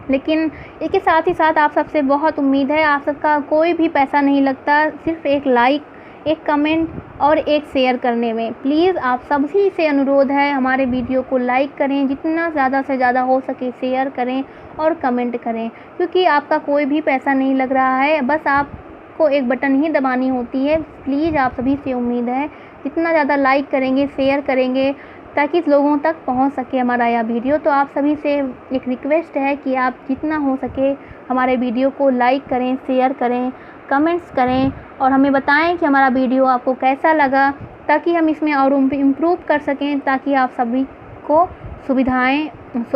A: लेकिन इसके साथ ही साथ आप सबसे बहुत उम्मीद है, आप सबका कोई भी पैसा नहीं लगता, सिर्फ एक लाइक, एक कमेंट और एक शेयर करने में। प्लीज़ आप सभी से अनुरोध है, हमारे वीडियो को लाइक करें, जितना ज़्यादा से ज़्यादा हो सके शेयर करें और कमेंट करें, क्योंकि आपका कोई भी पैसा नहीं लग रहा है, बस आपको एक बटन ही दबानी होती है। प्लीज़ आप सभी से उम्मीद है, जितना ज़्यादा लाइक करेंगे, शेयर करेंगे, ताकि लोगों तक पहुंच सके हमारा यह वीडियो। तो आप सभी से एक रिक्वेस्ट है कि आप जितना हो सके हमारे वीडियो को लाइक करें, शेयर करें, कमेंट्स करें और हमें बताएं कि हमारा वीडियो आपको कैसा लगा, ताकि हम इसमें और इम्प्रूव कर सकें, ताकि आप सभी को सुविधाएं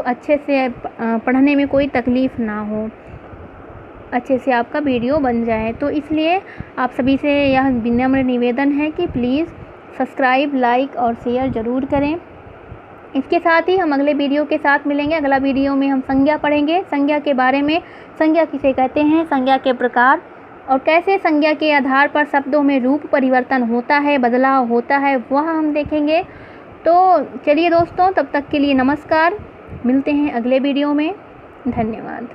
A: अच्छे से पढ़ने में कोई तकलीफ़ ना हो, अच्छे से आपका वीडियो बन जाए। तो इसलिए आप सभी से यह विनम्र निवेदन है कि प्लीज़ सब्सक्राइब, लाइक और शेयर ज़रूर करें। इसके साथ ही हम अगले वीडियो के साथ मिलेंगे। अगला वीडियो में हम संज्ञा पढ़ेंगे, संज्ञा के बारे में, संज्ञा किसे कहते हैं, संज्ञा के प्रकार और कैसे संज्ञा के आधार पर शब्दों में रूप परिवर्तन होता है, बदलाव होता है, वह हम देखेंगे। तो चलिए दोस्तों, तब तक के लिए नमस्कार, मिलते हैं अगले वीडियो में। धन्यवाद।